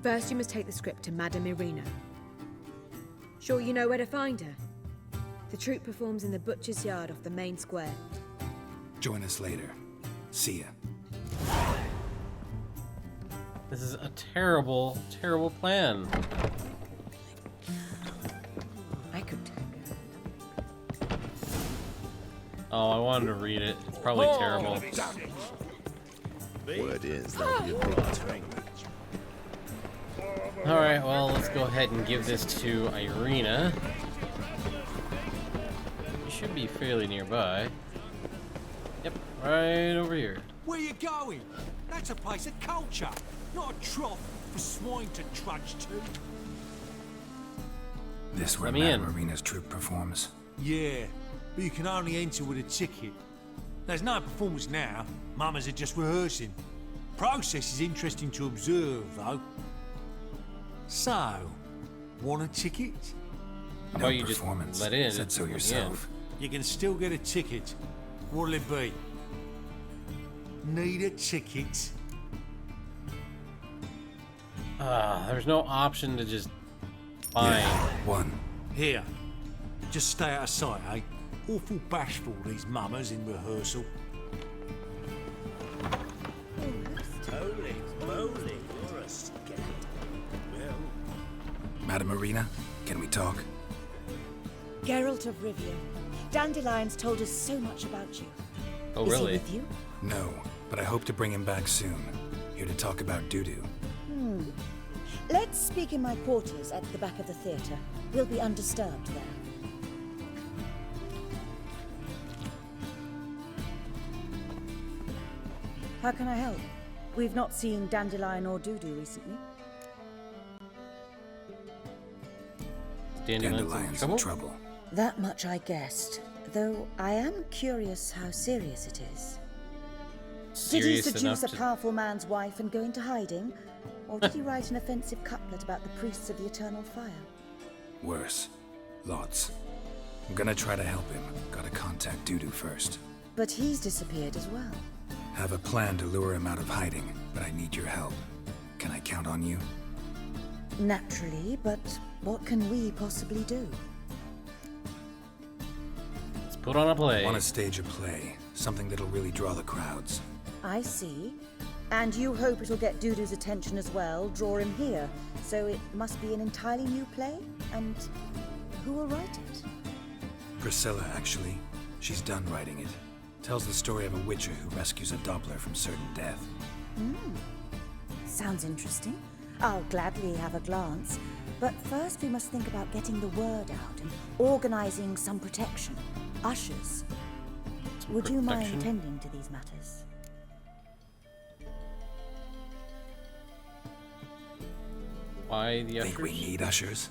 [SPEAKER 11] First, you must take the script to Madame Irina. Sure you know where to find her? The troupe performs in the butcher's yard off the main square.
[SPEAKER 4] Join us later. See ya.
[SPEAKER 1] This is a terrible, terrible plan.
[SPEAKER 11] I could...
[SPEAKER 1] Oh, I wanted to read it. It's probably terrible.
[SPEAKER 12] Word is that'll be a big train.
[SPEAKER 1] Alright, well, let's go ahead and give this to Irina. She should be fairly nearby. Yep, right over here.
[SPEAKER 3] Where you going? That's a place of culture, not a trough
[SPEAKER 5] for swine to trudge to.
[SPEAKER 4] This where
[SPEAKER 1] Let me in.
[SPEAKER 4] Madame Marina's troupe performs.
[SPEAKER 5] Yeah, but you can only enter with a ticket. There's no performance now. Mamas are just rehearsing. Process is interesting to observe, though. So, want a ticket?
[SPEAKER 1] How
[SPEAKER 4] No
[SPEAKER 1] about you just
[SPEAKER 4] performance.
[SPEAKER 1] let in?
[SPEAKER 4] Said so
[SPEAKER 1] at the
[SPEAKER 4] yourself.
[SPEAKER 5] You can still get a ticket. What'll it be? Need a ticket?
[SPEAKER 1] end? There's no option to just find.
[SPEAKER 4] Yeah, one.
[SPEAKER 5] Here. Just stay out of sight, eh? Awful bashful, these mamas in rehearsal.
[SPEAKER 2] Holy moly, you're a scat. Well,
[SPEAKER 4] Madame Marina, can we talk?
[SPEAKER 10] Geralt of Rivia. Dandelion's told us so much about you.
[SPEAKER 1] Oh,
[SPEAKER 10] Is
[SPEAKER 1] really?
[SPEAKER 10] he with you?
[SPEAKER 4] No, but I hope to bring him back soon. Here to talk about Dudu.
[SPEAKER 10] Let's speak in my quarters at the back of the theatre. We'll be undisturbed there. How can I help? We've not seen Dandelion or Dudu recently.
[SPEAKER 1] Dandelion's in trouble?
[SPEAKER 10] That much I guessed, though I am curious how serious it is. Did he
[SPEAKER 1] Serious
[SPEAKER 10] seduce
[SPEAKER 1] enough
[SPEAKER 10] a
[SPEAKER 1] to...
[SPEAKER 10] powerful man's wife and go into hiding? Or did he write an offensive couplet about the priests of the eternal fire?
[SPEAKER 4] Worse. Lots. I'm gonna try to help him. Gotta contact Dudu first.
[SPEAKER 10] But he's disappeared as well.
[SPEAKER 4] Have a plan to lure him out of hiding, but I need your help. Can I count on you?
[SPEAKER 10] Naturally, but what can we possibly do?
[SPEAKER 1] Let's put on a play.
[SPEAKER 4] I want to stage a play. Something that'll really draw the crowds.
[SPEAKER 10] I see. And you hope it'll get Dudu's attention as well, draw him here. So it must be an entirely new play? And who will write it?
[SPEAKER 4] Priscilla, actually. She's done writing it. Tells the story of a witcher who rescues a Doppler from certain death.
[SPEAKER 10] Sounds interesting. I'll gladly have a glance. But first we must think about getting the word out and organizing some protection. Ushers. Would you mind
[SPEAKER 1] Protection?
[SPEAKER 10] tending to these matters?
[SPEAKER 1] Why the
[SPEAKER 4] Think we
[SPEAKER 1] ushers?
[SPEAKER 4] need ushers?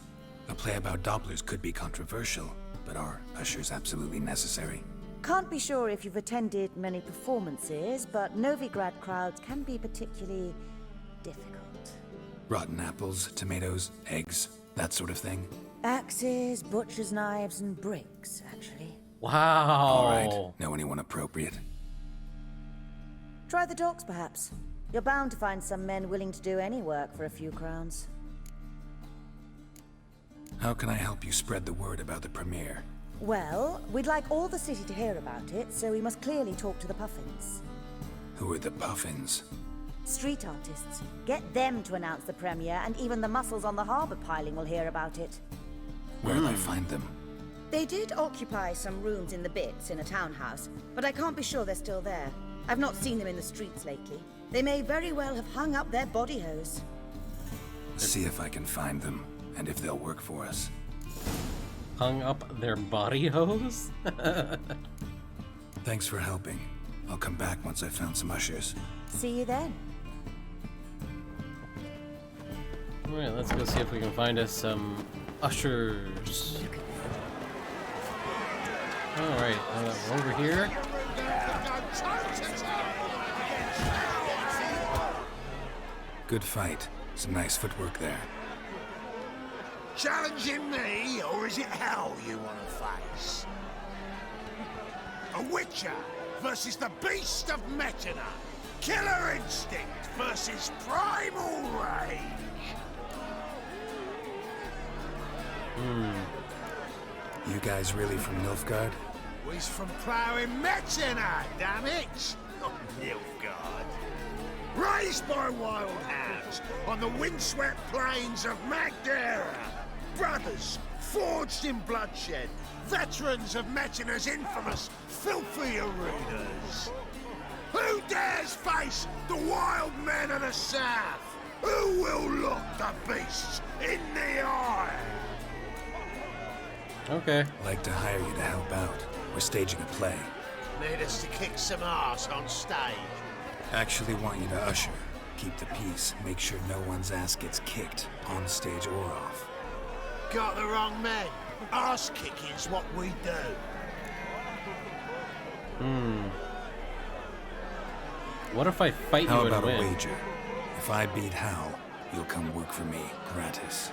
[SPEAKER 4] A play about Dopplers could be controversial, but are ushers absolutely necessary?
[SPEAKER 10] Can't be sure if you've attended many performances, but Novigrad crowds can be particularly difficult.
[SPEAKER 4] Rotten apples, tomatoes, eggs, that sort of thing?
[SPEAKER 10] Axes, butcher's knives, and bricks, actually.
[SPEAKER 1] Wow.
[SPEAKER 4] All right. Know anyone appropriate?
[SPEAKER 10] Try the docks, perhaps. You're bound to find some men willing to do any work for a few crowns.
[SPEAKER 4] How can I help you spread the word about the premiere?
[SPEAKER 10] Well, we'd like all the city to hear about it, so we must clearly talk to the Puffins.
[SPEAKER 4] Who are the Puffins?
[SPEAKER 10] Street artists. Get them to announce the premiere, and even the muscles on the harbour piling will hear about it.
[SPEAKER 4] Where'll I find them?
[SPEAKER 10] They did occupy some rooms in the Bits in a townhouse, but I can't be sure they're still there. I've not seen them in the streets lately. They may very well have hung up their body hose.
[SPEAKER 4] See if I can find them, and if they'll work for us.
[SPEAKER 1] Hung up their body hose?
[SPEAKER 4] Thanks for helping. I'll come back once I've found some ushers.
[SPEAKER 10] See you then.
[SPEAKER 1] Alright, let's go see if we can find us some ushers. Alright, we're over here.
[SPEAKER 4] Good fight. Some nice footwork there.
[SPEAKER 2] challenging me, or is it hell you want to face? A witcher versus the beast of Metina. Killer instinct versus primal rage.
[SPEAKER 4] You guys really from Nilfgaard?
[SPEAKER 2] We's from ploughing Metina, damn it! Not Nilfgaard. Raised by wild hounds on the windswept plains of Magdera. Brothers forged in bloodshed. Veterans of Metina's infamous filthy arenas. Who dares face the wild men of the south? Who will look the beasts in the eye?
[SPEAKER 1] Okay.
[SPEAKER 4] I'd like to hire you to help out. We're staging a play.
[SPEAKER 2] Need us to kick some ass on stage.
[SPEAKER 4] Actually want you to usher. Keep the peace. Make sure no one's ass gets kicked, on stage or off.
[SPEAKER 5] Got the wrong man. Arse kicking's what we do.
[SPEAKER 1] What if I fight you
[SPEAKER 4] How
[SPEAKER 1] and
[SPEAKER 4] about
[SPEAKER 1] win?
[SPEAKER 4] a wager? If I beat Hal, you'll come work for me, gratis.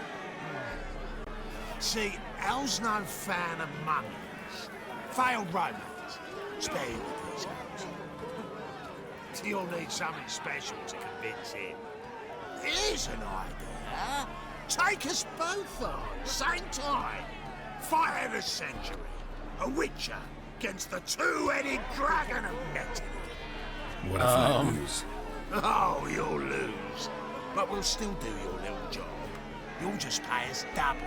[SPEAKER 5] See, Hal's no fan of mummies. Failed romance. Spare you the details. You'll need something special to convince him. Here's an idea. Take us both on, same time. Fight of the century. A witcher against the two-headed dragon of metal.
[SPEAKER 4] What if I lose?
[SPEAKER 5] Oh, you'll lose. But we'll still do your little job. You'll just pay us double.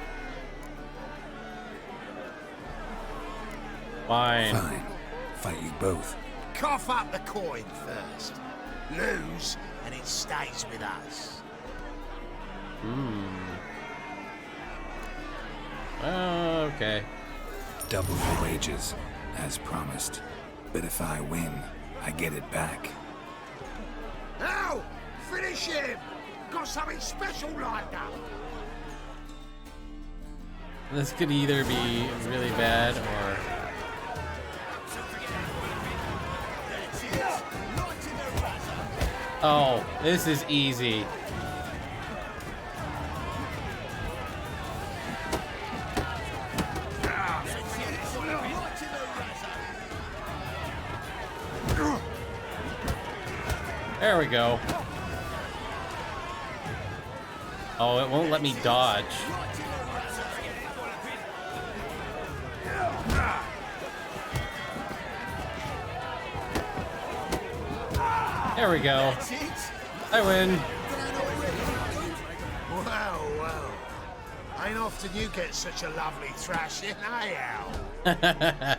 [SPEAKER 1] Fine.
[SPEAKER 4] Fine. Fight you both.
[SPEAKER 5] Cough up the coin first. Lose, and it stays with us.
[SPEAKER 1] Okay.
[SPEAKER 4] Double your wages, as promised. But if I win, I get it back.
[SPEAKER 5] Now, finish him! Got something special lined up.
[SPEAKER 1] This could either be really bad or... Oh, this is easy. There we go. Oh, it won't let me dodge. There we go. I win.
[SPEAKER 5] Well. Ain't often you get such a lovely thrashing, eh, Al?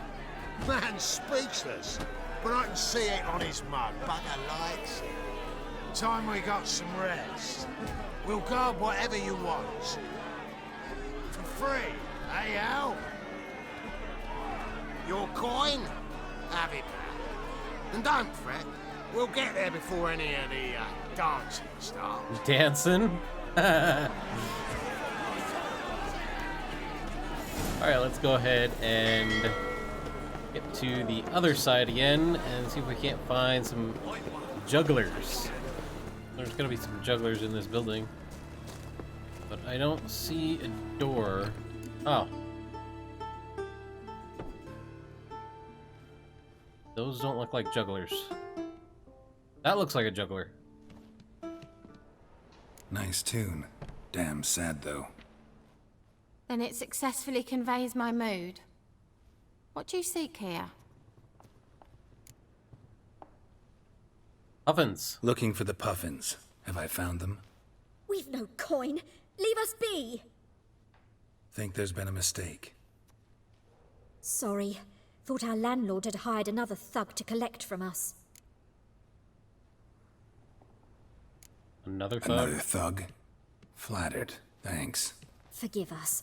[SPEAKER 5] Man's speechless, but I can see it on his mug. Bugger likes it. Time we got some rest. We'll guard whatever you want. For free, eh, Al? Your coin? Have it back. And don't fret. We'll get there before any of the dancing starts.
[SPEAKER 1] Dancing? Alright, let's go ahead and get to the other side again and see if we can't find some jugglers. There's gotta be some jugglers in this building. But I don't see a door. Oh. Those don't look like jugglers. That looks like a juggler.
[SPEAKER 4] Nice tune. Damn sad, though.
[SPEAKER 9] Then it successfully conveys my mood. What do you seek here?
[SPEAKER 1] Puffins.
[SPEAKER 4] Looking for the puffins. Have I found them?
[SPEAKER 6] We've no coin. Leave us be.
[SPEAKER 4] Think there's been a mistake.
[SPEAKER 6] Sorry. Thought our landlord had hired another thug to collect from us.
[SPEAKER 1] Another thug?
[SPEAKER 4] Another thug? Flattered. Thanks.
[SPEAKER 6] Forgive us.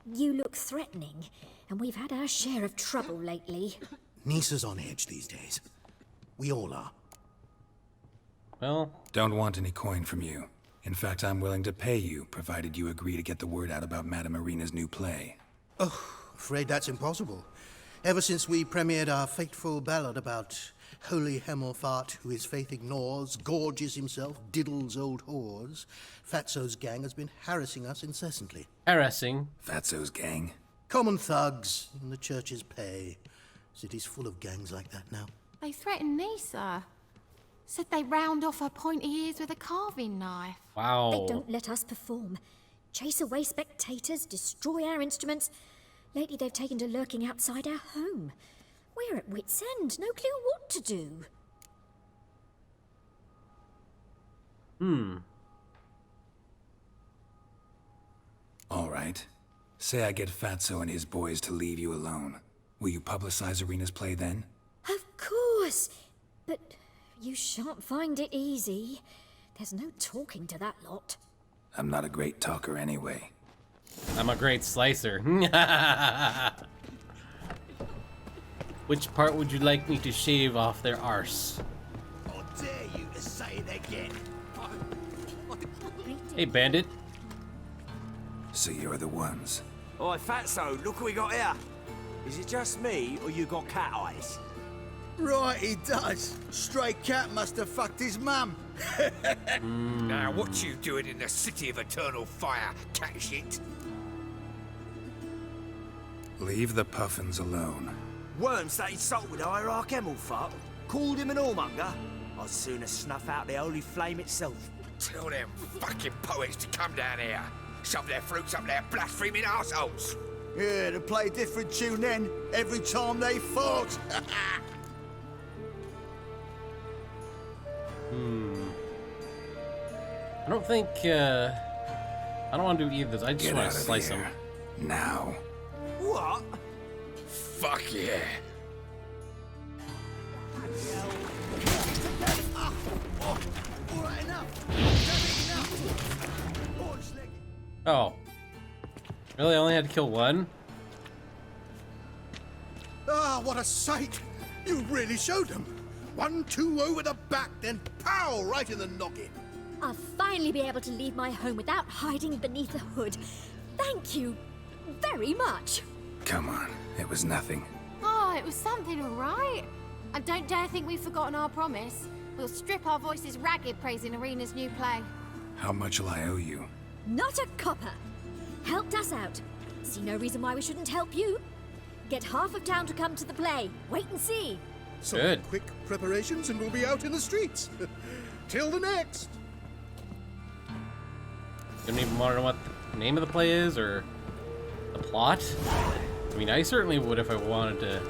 [SPEAKER 6] You look threatening, and we've had our share of trouble lately.
[SPEAKER 8] Nisa's on edge these days. We all are.
[SPEAKER 1] Well...
[SPEAKER 4] Don't want any coin from you. In fact, I'm willing to pay you, provided you agree to get the word out about Madame Marina's new play.
[SPEAKER 8] Oh, afraid that's impossible. Ever since we premiered our fateful ballad about holy Hemmelfart, who his faith ignores, gorges himself, diddles old whores, Fatso's gang has been harassing us incessantly.
[SPEAKER 1] Harassing?
[SPEAKER 4] Fatso's gang?
[SPEAKER 8] Common thugs in the church's pay. City's full of gangs like that now.
[SPEAKER 9] They threatened Nisa. Said they round off her pointy ears with a carving knife.
[SPEAKER 1] Wow.
[SPEAKER 6] They don't let us perform. Chase away spectators, destroy our instruments. Lately they've taken to lurking outside our home. We're at wit's end, no clue what to do.
[SPEAKER 4] All right. Say I get Fatso and his boys to leave you alone. Will you publicize Arena's play then?
[SPEAKER 6] Of course! But you shan't find it easy. There's no talking to that lot.
[SPEAKER 4] I'm not a great talker anyway.
[SPEAKER 1] I'm a great slicer. Which part would you like me to shave off their arse?
[SPEAKER 5] I dare you to say it again.
[SPEAKER 1] Hey, bandit.
[SPEAKER 4] So you're the ones.
[SPEAKER 5] Oi, Fatso, look what we got here. Is it just me, or you got cat eyes?
[SPEAKER 3] Right, he does. Stray cat must have fucked his mum.
[SPEAKER 2] Now, what you doing in the city of eternal fire, cat shit?
[SPEAKER 4] Leave the puffins alone.
[SPEAKER 5] Worms that insulted Hierarch Emelfart, called him an whoremonger. I'd sooner snuff out the holy flame itself.
[SPEAKER 2] Tell them fucking poets to come down here. Shove their fruits up their blaspheming arseholes.
[SPEAKER 3] Yeah, to play a different tune then, every time they fought.
[SPEAKER 1] I don't think, I don't want to do either of those. I just
[SPEAKER 4] Get
[SPEAKER 1] want
[SPEAKER 4] out
[SPEAKER 1] to
[SPEAKER 4] of
[SPEAKER 1] slice
[SPEAKER 4] here.
[SPEAKER 1] them.
[SPEAKER 4] Now.
[SPEAKER 5] What?
[SPEAKER 2] Fuck yeah.
[SPEAKER 1] Oh. Really? I only had to kill one?
[SPEAKER 8] Ah, what a sight! You really showed them. 1-2 over the back, then pow, right in the noggin.
[SPEAKER 6] I'll finally be able to leave my home without hiding beneath a hood. Thank you very much.
[SPEAKER 4] Come on, it was nothing.
[SPEAKER 7] Oh, it was something, all right. And don't dare think we've forgotten our promise. We'll strip our voices ragged praising Arena's new play.
[SPEAKER 4] How much will I owe you?
[SPEAKER 6] Not a copper. Helped us out. See no reason why we shouldn't help you. Get half of town to come to the play. Wait and see.
[SPEAKER 8] Some
[SPEAKER 1] Good.
[SPEAKER 8] quick preparations and we'll be out in the streets. Till the next.
[SPEAKER 1] Don't even want to know what the name of the play is or the plot. I mean, I certainly would if I wanted to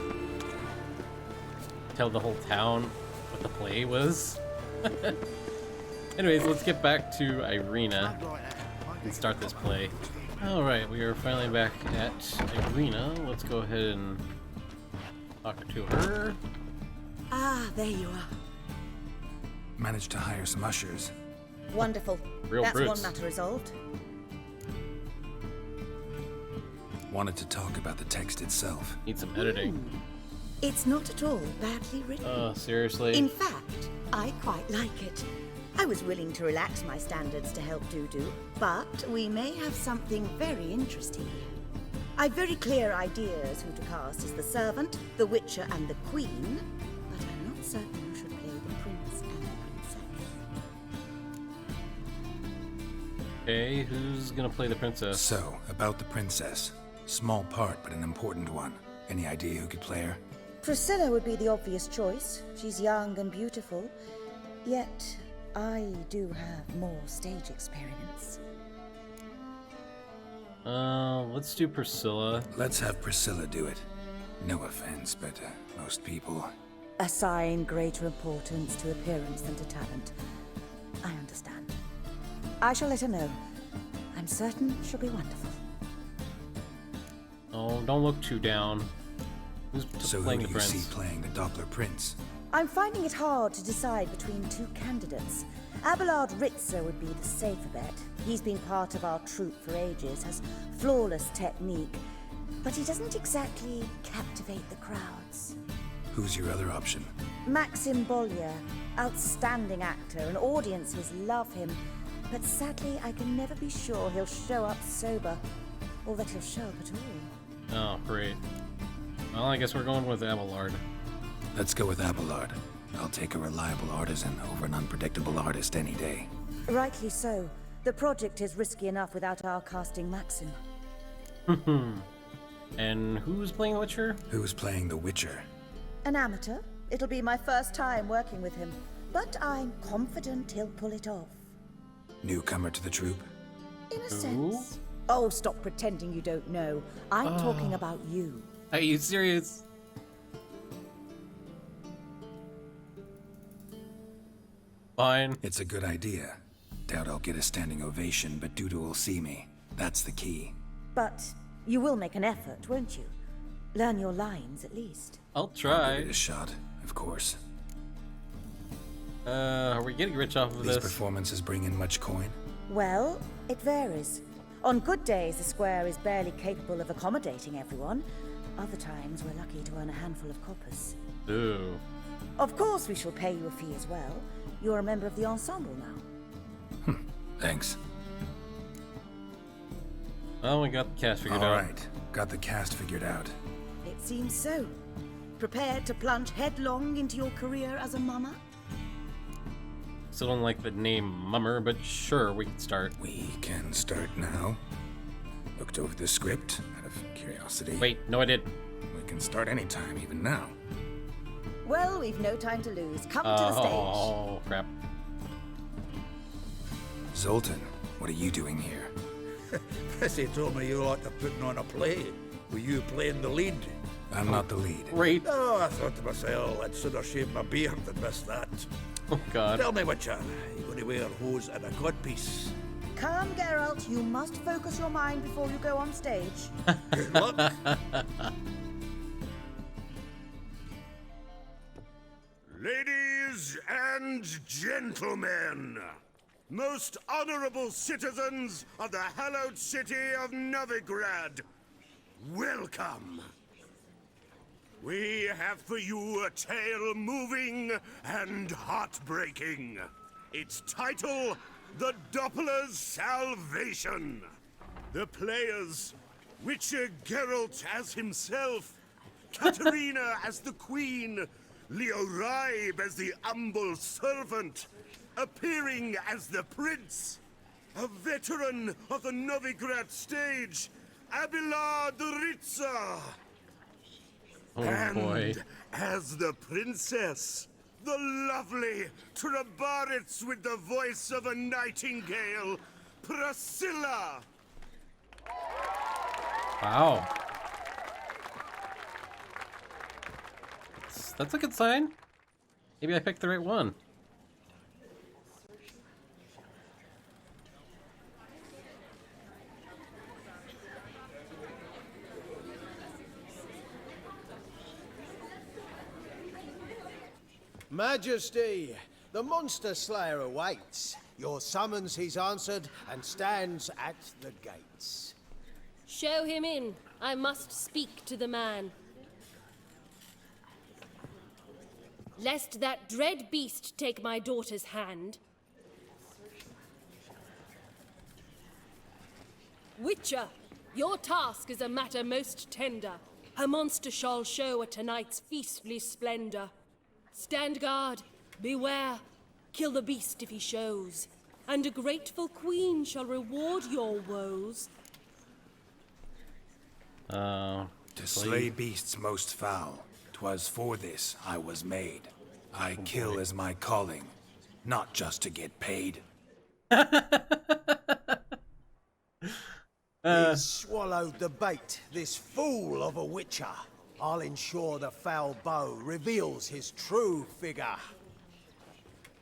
[SPEAKER 1] tell the whole town what the play was. Anyways, let's get back to Irina and start this play. Alright, we are finally back at Irina. Let's go ahead and talk to her.
[SPEAKER 10] Ah, there you are.
[SPEAKER 4] Managed to hire some ushers.
[SPEAKER 10] Wonderful.
[SPEAKER 1] Real
[SPEAKER 10] That's
[SPEAKER 1] brutes.
[SPEAKER 10] one matter resolved.
[SPEAKER 4] Wanted to talk about the text itself.
[SPEAKER 1] Need some editing.
[SPEAKER 10] It's not at all badly written.
[SPEAKER 1] Oh, seriously?
[SPEAKER 10] In fact, I quite like it. I was willing to relax my standards to help Dudu, but we may have something very interesting here. I've very clear ideas who to cast as the servant, the witcher, and the queen, but I'm not certain who should play the prince and the princess.
[SPEAKER 1] Okay, who's gonna play the princess?
[SPEAKER 4] So, about the princess. Small part, but an important one. Any idea who could play her?
[SPEAKER 10] Priscilla would be the obvious choice. She's young and beautiful, yet I do have more stage experience.
[SPEAKER 1] Let's do Priscilla.
[SPEAKER 4] Let's have Priscilla do it. No offense, but most people...
[SPEAKER 10] Assign greater importance to appearance than to talent. I understand. I shall let her know. I'm certain she'll be wonderful.
[SPEAKER 1] Oh, don't look too down. Who's
[SPEAKER 4] So who
[SPEAKER 1] playing
[SPEAKER 4] do
[SPEAKER 1] the
[SPEAKER 4] you
[SPEAKER 1] prince?
[SPEAKER 4] see playing the Doppler Prince?
[SPEAKER 10] I'm finding it hard to decide between two candidates. Abelard Ritzer would be the safer bet. He's been part of our troupe for ages, has flawless technique, but he doesn't exactly captivate the crowds.
[SPEAKER 4] Who's your other option?
[SPEAKER 10] Maxim Bollier, outstanding actor, and audiences love him, but sadly I can never be sure he'll show up sober, or that he'll show up at all.
[SPEAKER 1] Oh, great. Well, I guess we're going with Abelard.
[SPEAKER 4] Let's go with Abelard. I'll take a reliable artisan over an unpredictable artist any day.
[SPEAKER 10] Rightly so. The project is risky enough without our casting Maxim.
[SPEAKER 1] And who's playing the Witcher?
[SPEAKER 4] Who's playing the Witcher?
[SPEAKER 10] An amateur. It'll be my first time working with him, but I'm confident he'll pull it off.
[SPEAKER 4] Newcomer to the troupe?
[SPEAKER 10] In a sense. Oh, stop pretending you don't know. I'm talking about you.
[SPEAKER 1] Are you serious? Fine.
[SPEAKER 4] It's a good idea. Doubt I'll get a standing ovation, but Dudu will see me. That's the key.
[SPEAKER 10] But you will make an effort, won't you? Learn your lines, at least.
[SPEAKER 1] I'll
[SPEAKER 4] Give
[SPEAKER 1] try.
[SPEAKER 4] it a shot, of course.
[SPEAKER 1] Are we getting rich off of
[SPEAKER 4] These
[SPEAKER 1] this?
[SPEAKER 4] performances bring in much coin?
[SPEAKER 10] Well, it varies. On good days, the square is barely capable of accommodating everyone. Other times, we're lucky to earn a handful of coppers.
[SPEAKER 1] Ooh.
[SPEAKER 10] Of course, we shall pay you a fee as well. You're a member of the ensemble now.
[SPEAKER 4] Thanks.
[SPEAKER 1] Well, we got the cast figured out.
[SPEAKER 4] Alright, got the cast figured out.
[SPEAKER 10] It seems so. Prepared to plunge headlong into your career as a mummer?
[SPEAKER 1] Still don't like the name Mummer, but sure, we can start.
[SPEAKER 4] We can start now. Looked over the script out of curiosity.
[SPEAKER 1] Wait, no I did.
[SPEAKER 4] We can start anytime, even now.
[SPEAKER 10] Well, we've no time to lose. Come to the stage.
[SPEAKER 1] Oh, crap.
[SPEAKER 4] Zoltan, what are you doing here?
[SPEAKER 5] Prissy told me you like to putting on a play. Were you playing the lead?
[SPEAKER 4] I'm not the lead.
[SPEAKER 1] Right.
[SPEAKER 5] Oh, I thought to myself, I'd sooner shave my beard than miss that.
[SPEAKER 1] Oh, God.
[SPEAKER 5] Tell me, Witcher, you going to wear hose and a codpiece?
[SPEAKER 10] Come, Geralt. You must focus your mind before you go on stage.
[SPEAKER 5] Good luck.
[SPEAKER 2] Ladies and gentlemen, most honorable citizens of the hallowed city of Novigrad, welcome. We have for you a tale moving and heartbreaking. Its title, The Doppler's Salvation. The players, Witcher Geralt as himself, Katarina as the Queen, Leo Raib as the humble servant, appearing as the Prince, a veteran of the Novigrad stage, Abelard Ritza.
[SPEAKER 1] Oh,
[SPEAKER 2] and
[SPEAKER 1] boy.
[SPEAKER 2] as the Princess, the lovely Trabaritz with the voice of a nightingale, Priscilla.
[SPEAKER 1] Wow. That's a good sign. Maybe I picked the right one.
[SPEAKER 3] Majesty, the monster slayer awaits. Your summons he's answered and stands at the gates.
[SPEAKER 13] Show him in. I must speak to the man. Lest that dread beast take my daughter's hand. Witcher, your task is a matter most tender. A monster shall show at tonight's feastly splendor. Stand guard, beware, kill the beast if he shows, and a grateful queen shall reward your woes.
[SPEAKER 4] To slay beasts most foul, 'twas for this I was made. I kill as my calling, not just to get paid.
[SPEAKER 3] He swallowed the bait, this fool of a witcher. I'll ensure the foul bow reveals his true figure.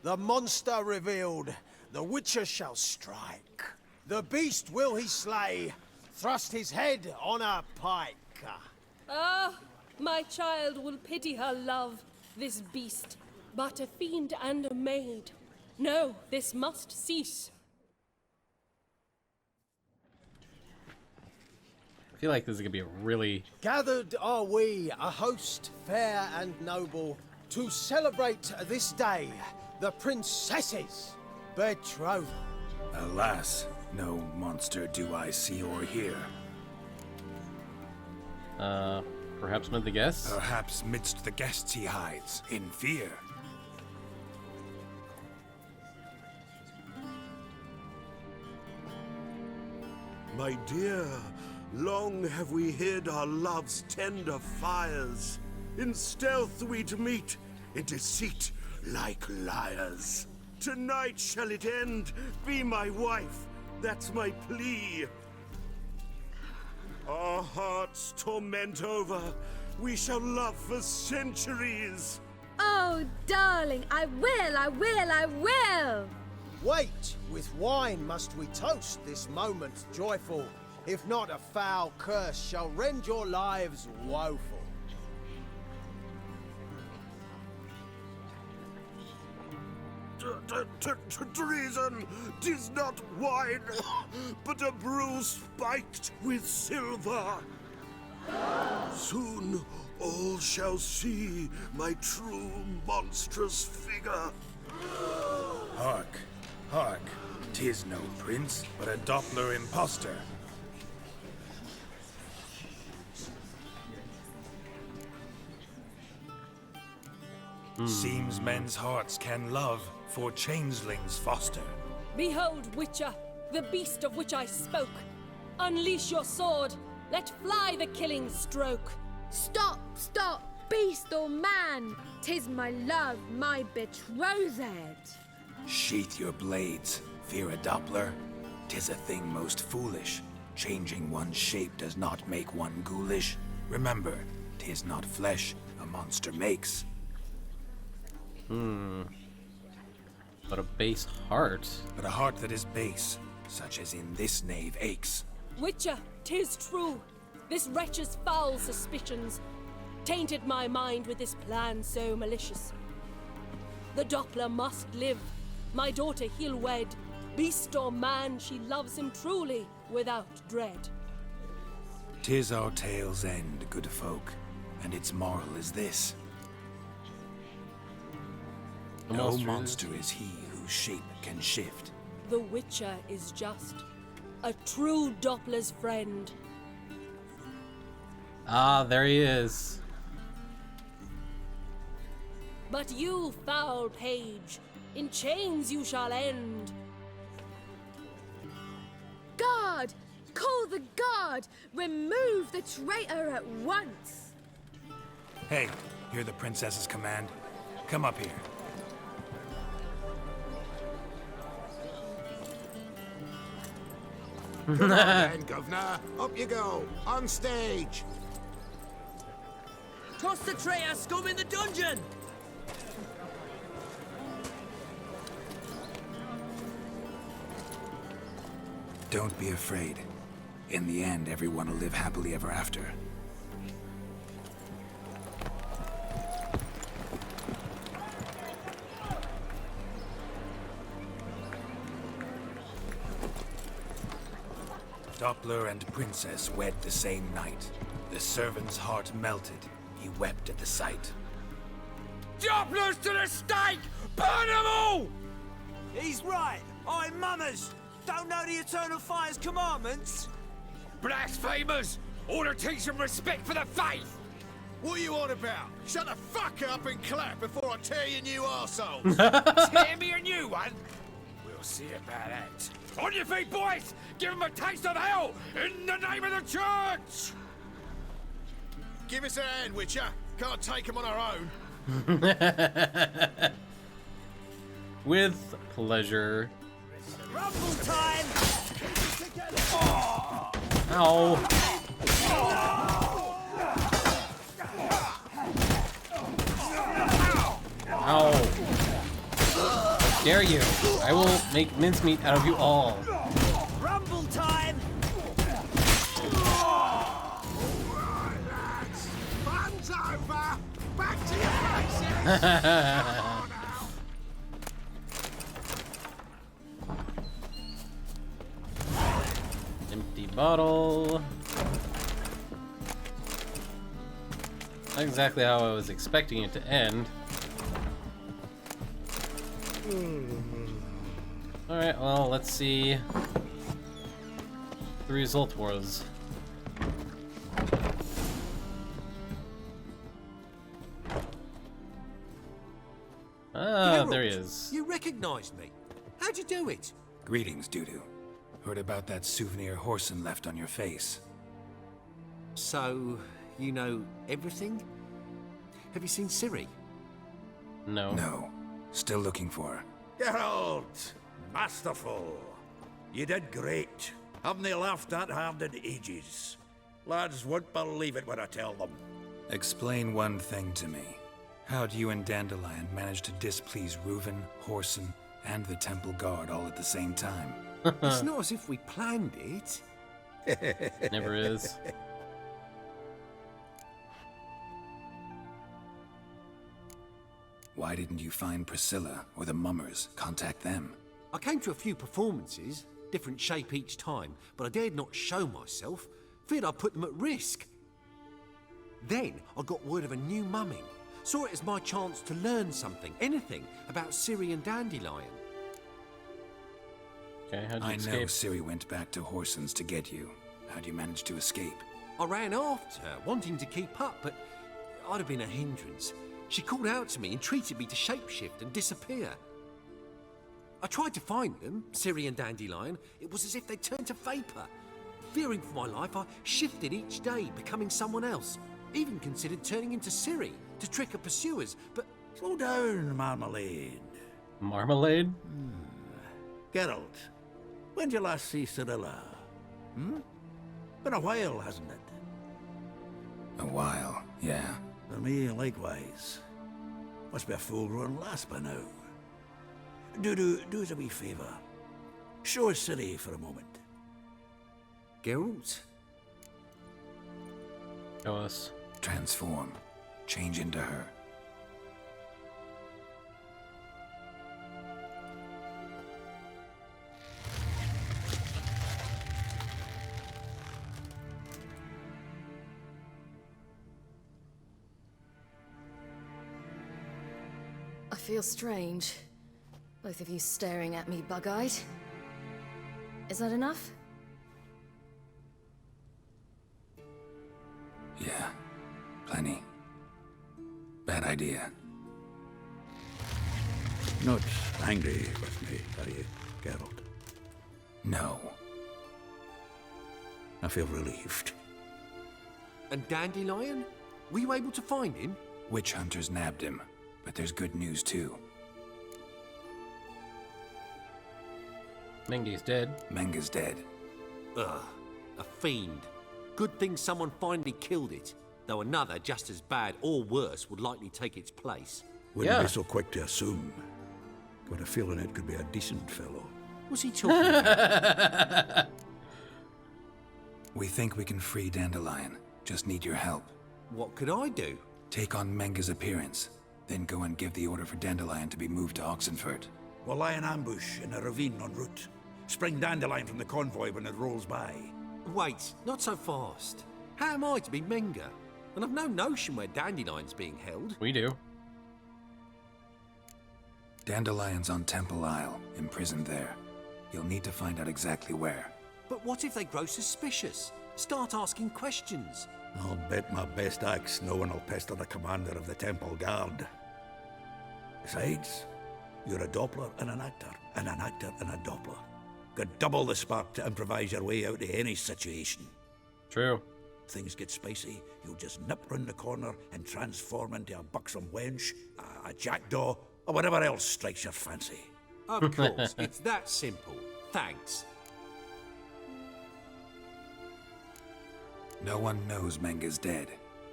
[SPEAKER 3] The monster revealed, the witcher shall strike. The beast will he slay, thrust his head on a pike.
[SPEAKER 13] Ah, my child will pity her love, this beast, but a fiend and a maid. No, this must cease.
[SPEAKER 1] I feel like this is gonna be a really...
[SPEAKER 3] Gathered are we, a host fair and noble, to celebrate this day, the princess's betrothal.
[SPEAKER 4] Alas, no monster do I see or hear.
[SPEAKER 1] Perhaps amid the guests?
[SPEAKER 4] Perhaps midst the guests he hides, in fear.
[SPEAKER 2] My dear, long have we hid our love's tender fires. In stealth we'd meet, in deceit like liars. Tonight shall it end, be my wife, that's my plea. Our hearts torment over, we shall love for centuries.
[SPEAKER 9] Oh, darling, I will, I will, I will!
[SPEAKER 3] Wait, with wine must we toast this moment joyful. If not, a foul curse shall rend your lives woeful.
[SPEAKER 2] Treason, 'tis not wine, but a brew spiked with silver. Soon all shall see my true monstrous figure.
[SPEAKER 4] Hark, hark, 'tis no prince, but a Doppler impostor. Seems men's hearts can love, for changelings foster.
[SPEAKER 13] Behold, Witcher, the beast of which I spoke. Unleash your sword. Let fly the killing stroke.
[SPEAKER 11] Stop, stop, beast or man! 'Tis my love, my betrothed.
[SPEAKER 4] Sheath your blades, fear a Doppler. 'Tis a thing most foolish. Changing one's shape does not make one ghoulish. Remember, 'tis not flesh a monster makes.
[SPEAKER 1] But a base heart.
[SPEAKER 4] But a heart that is base, such as in this knave aches.
[SPEAKER 13] Witcher, 'tis true. This wretch's foul suspicions tainted my mind with this plan so malicious. The Doppler must live. My daughter he'll wed. Beast or man, she loves him truly, without dread.
[SPEAKER 4] 'Tis our tale's end, good folk, and its moral is this. No monster is he whose shape can shift.
[SPEAKER 13] The Witcher is just a true Doppler's friend.
[SPEAKER 1] Ah, there he is.
[SPEAKER 13] But you, foul page, in chains you shall end.
[SPEAKER 11] Guard! Call the guard! Remove the traitor at once!
[SPEAKER 4] Hey, hear the princess's command? Come up here.
[SPEAKER 14] Come on then, governor. Up you go. On stage.
[SPEAKER 15] Toss the traitor scum in the dungeon!
[SPEAKER 4] Don't be afraid. In the end, everyone will live happily ever after. Doppler and princess wed the same night. The servant's heart melted. He wept at the sight.
[SPEAKER 5] Dopplers to the stake! Burn them all!
[SPEAKER 15] He's right. I'm mummers. Don't know the Eternal Fire's commandments?
[SPEAKER 5] Blasphemers! Order teach some respect for the faith!
[SPEAKER 14] What are you on about? Shut the fuck up and clap before I tear you new arseholes!
[SPEAKER 5] Tear me a new one? We'll see about that. On your feet, boys! Give them a taste of hell in the name of the church!
[SPEAKER 14] Give us a hand, Witcher. Can't take them on our own.
[SPEAKER 1] With pleasure.
[SPEAKER 15] Rumble time!
[SPEAKER 1] Ow. Ow. How dare you? I will make mincemeat out of you all.
[SPEAKER 15] Rumble time!
[SPEAKER 14] Fun's over! Back to your places!
[SPEAKER 1] Empty bottle. Not exactly how I was expecting it to end. Alright, well, let's see the result was. Ah,
[SPEAKER 16] Geralt,
[SPEAKER 1] there he is.
[SPEAKER 16] You recognized me. How'd you do it?
[SPEAKER 4] Greetings, Dudu. Heard about that souvenir Horson left on your face.
[SPEAKER 16] So, you know everything? Have you seen Ciri?
[SPEAKER 1] No.
[SPEAKER 4] No. Still looking for her.
[SPEAKER 5] Geralt! Masterful! You did great. Haven't they laughed that hard in ages? Lads won't believe it when I tell them.
[SPEAKER 4] Explain one thing to me. How'd you and Dandelion manage to displease Reuven, Horson, and the Temple Guard all at the same time?
[SPEAKER 16] It's not as if we planned it.
[SPEAKER 1] Never is.
[SPEAKER 4] Why didn't you find Priscilla or the Mummers? Contact them.
[SPEAKER 16] I came to a few performances, different shape each time, but I dared not show myself. Feared I'd put them at risk. Then I got word of a new mumming. Saw it as my chance to learn something, anything, about Ciri and Dandelion.
[SPEAKER 1] Okay, how'd you
[SPEAKER 4] I
[SPEAKER 1] escape?
[SPEAKER 4] know Ciri went back to Horson's to get you. How'd you manage to escape?
[SPEAKER 16] I ran after her, wanting to keep up, but I'd have been a hindrance. She called out to me, entreated me to shapeshift and disappear. I tried to find them, Ciri and Dandelion. It was as if they turned to vapour. Fearing for my life, I shifted each day, becoming someone else. Even considered turning into Ciri to trick her pursuers, but...
[SPEAKER 5] Slow down, Marmalade.
[SPEAKER 1] Marmalade?
[SPEAKER 5] Geralt, when did you last see Cirilla? Been a while, hasn't it?
[SPEAKER 4] A while, yeah.
[SPEAKER 5] For me, likewise. Must be a full-grown lass by now. Dudu, do us a wee favour. Show us Ciri for a moment.
[SPEAKER 16] Geralt?
[SPEAKER 1] Show us.
[SPEAKER 4] Transform. Change into her.
[SPEAKER 17] I feel strange. Both of you staring at me bug-eyed. Is that enough?
[SPEAKER 4] Yeah. Plenty. Bad idea.
[SPEAKER 5] Not angry with me, are you, Geralt?
[SPEAKER 4] No.
[SPEAKER 5] I feel relieved.
[SPEAKER 16] And Dandelion? Were you able to find him?
[SPEAKER 4] Witch hunters nabbed him, but there's good news too.
[SPEAKER 1] Mengi's dead.
[SPEAKER 4] Menga's dead.
[SPEAKER 16] Ugh, a fiend. Good thing someone finally killed it. Though another, just as bad or worse, would likely take its place.
[SPEAKER 5] Wouldn't be so quick to assume. Got a feeling it could be a decent fellow.
[SPEAKER 16] What's he talking about?
[SPEAKER 4] We think we can free Dandelion. Just need your help.
[SPEAKER 16] What could I do?
[SPEAKER 4] Take on Menga's appearance. Then go and give the order for Dandelion to be moved to Oxenford.
[SPEAKER 5] We'll lie in ambush in a ravine en route. Spring Dandelion from the convoy when it rolls by.
[SPEAKER 16] Wait, not so fast. How am I to be Menga? And I've no notion where Dandelion's being held.
[SPEAKER 1] We do.
[SPEAKER 4] Dandelion's on Temple Isle, imprisoned there. You'll need to find out exactly where.
[SPEAKER 16] But what if they grow suspicious? Start asking questions?
[SPEAKER 5] I'll bet my best axe no one will pester the commander of the Temple Guard. Besides, you're a Doppler and an actor and a Doppler. Got double the spark to improvise your way out of any situation.
[SPEAKER 1] True.
[SPEAKER 5] Things get spicy, you'll just nip round the corner and transform into a buxom wench, a jackdaw, or whatever else strikes your fancy.
[SPEAKER 16] Of course, it's that simple. Thanks.
[SPEAKER 4] No one knows Menga's dead.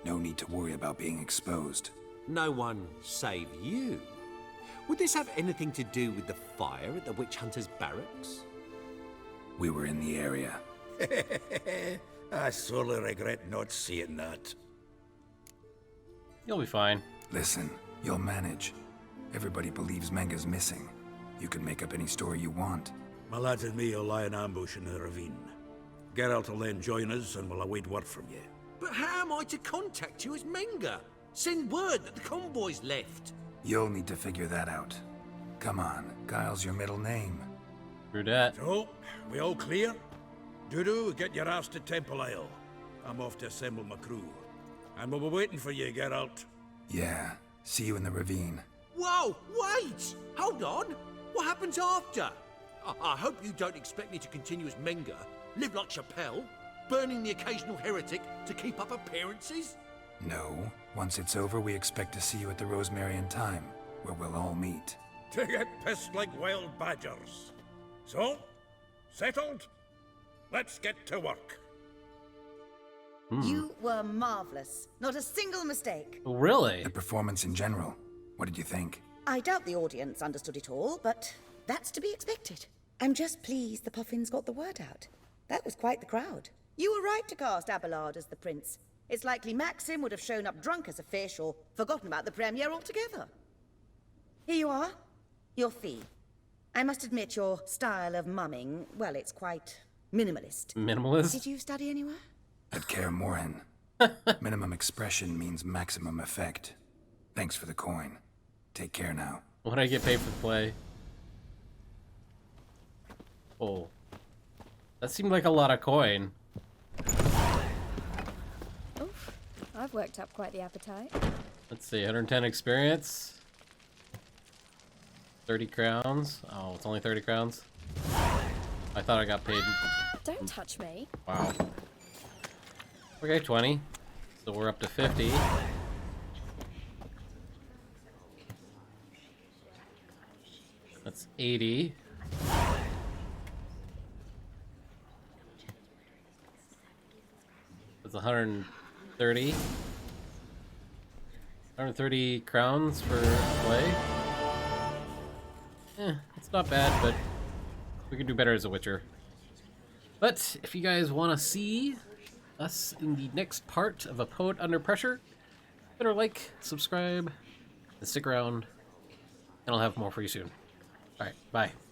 [SPEAKER 4] No need to worry about being exposed.
[SPEAKER 16] No one save you. Would this have anything to do with the fire at the witch hunters' barracks?
[SPEAKER 4] We were in the area.
[SPEAKER 5] I sorely regret not seeing that.
[SPEAKER 1] You'll be fine.
[SPEAKER 4] Listen, you'll manage. Everybody believes Menga's missing. You can make up any story you want.
[SPEAKER 5] My lads and me will lie in ambush in the ravine. Geralt will then join us and we'll await word from you.
[SPEAKER 16] But how am I to contact you as Menga? Send word that the convoy's left.
[SPEAKER 4] You'll need to figure that out. Come on, Guile's your middle name.
[SPEAKER 1] True that.
[SPEAKER 5] So, we all clear? Dudu, get your ass to Temple Isle. I'm off to assemble my crew. And we'll be waiting for you, Geralt.
[SPEAKER 4] Yeah, see you in the ravine.
[SPEAKER 16] Whoa, wait! Hold on! What happens after? I hope you don't expect me to continue as Menga, live like Chappelle, burning the occasional heretic to keep up appearances?
[SPEAKER 4] No. Once it's over, we expect to see you at the Rosemary in Time, where we'll all meet.
[SPEAKER 5] To get pissed like wild badgers. So, settled? Let's get to work.
[SPEAKER 10] You were marvelous. Not a single mistake.
[SPEAKER 1] Really?
[SPEAKER 4] The performance in general. What did you think?
[SPEAKER 10] I doubt the audience understood it all, but that's to be expected. I'm just pleased the Puffins got the word out. That was quite the crowd. You were right to cast Abelard as the prince. It's likely Maxim would have shown up drunk as a fish or forgotten about the premiere altogether. Here you are. Your fee. I must admit your style of mumming, well, it's quite minimalist.
[SPEAKER 1] Minimalist?
[SPEAKER 10] Did you study anywhere?
[SPEAKER 4] At Kaer Morhen. Minimum expression means maximum effect. Thanks for the coin. Take care now.
[SPEAKER 1] What do I get paid for the play? Oh. That seemed like a lot of coin.
[SPEAKER 6] Oof, I've worked up quite the appetite.
[SPEAKER 1] Let's see, 110 experience. 30 crowns. Oh, it's only 30 crowns. I thought I got paid.
[SPEAKER 6] Don't touch me.
[SPEAKER 1] Wow. Okay, 20. So we're up to 50. That's 80. That's 130. 130 crowns for play. It's not bad, but we can do better as a Witcher. But if you guys want to see us in the next part of A Poet Under Pressure, better like, subscribe, and stick around, and I'll have more for you soon. Alright, bye.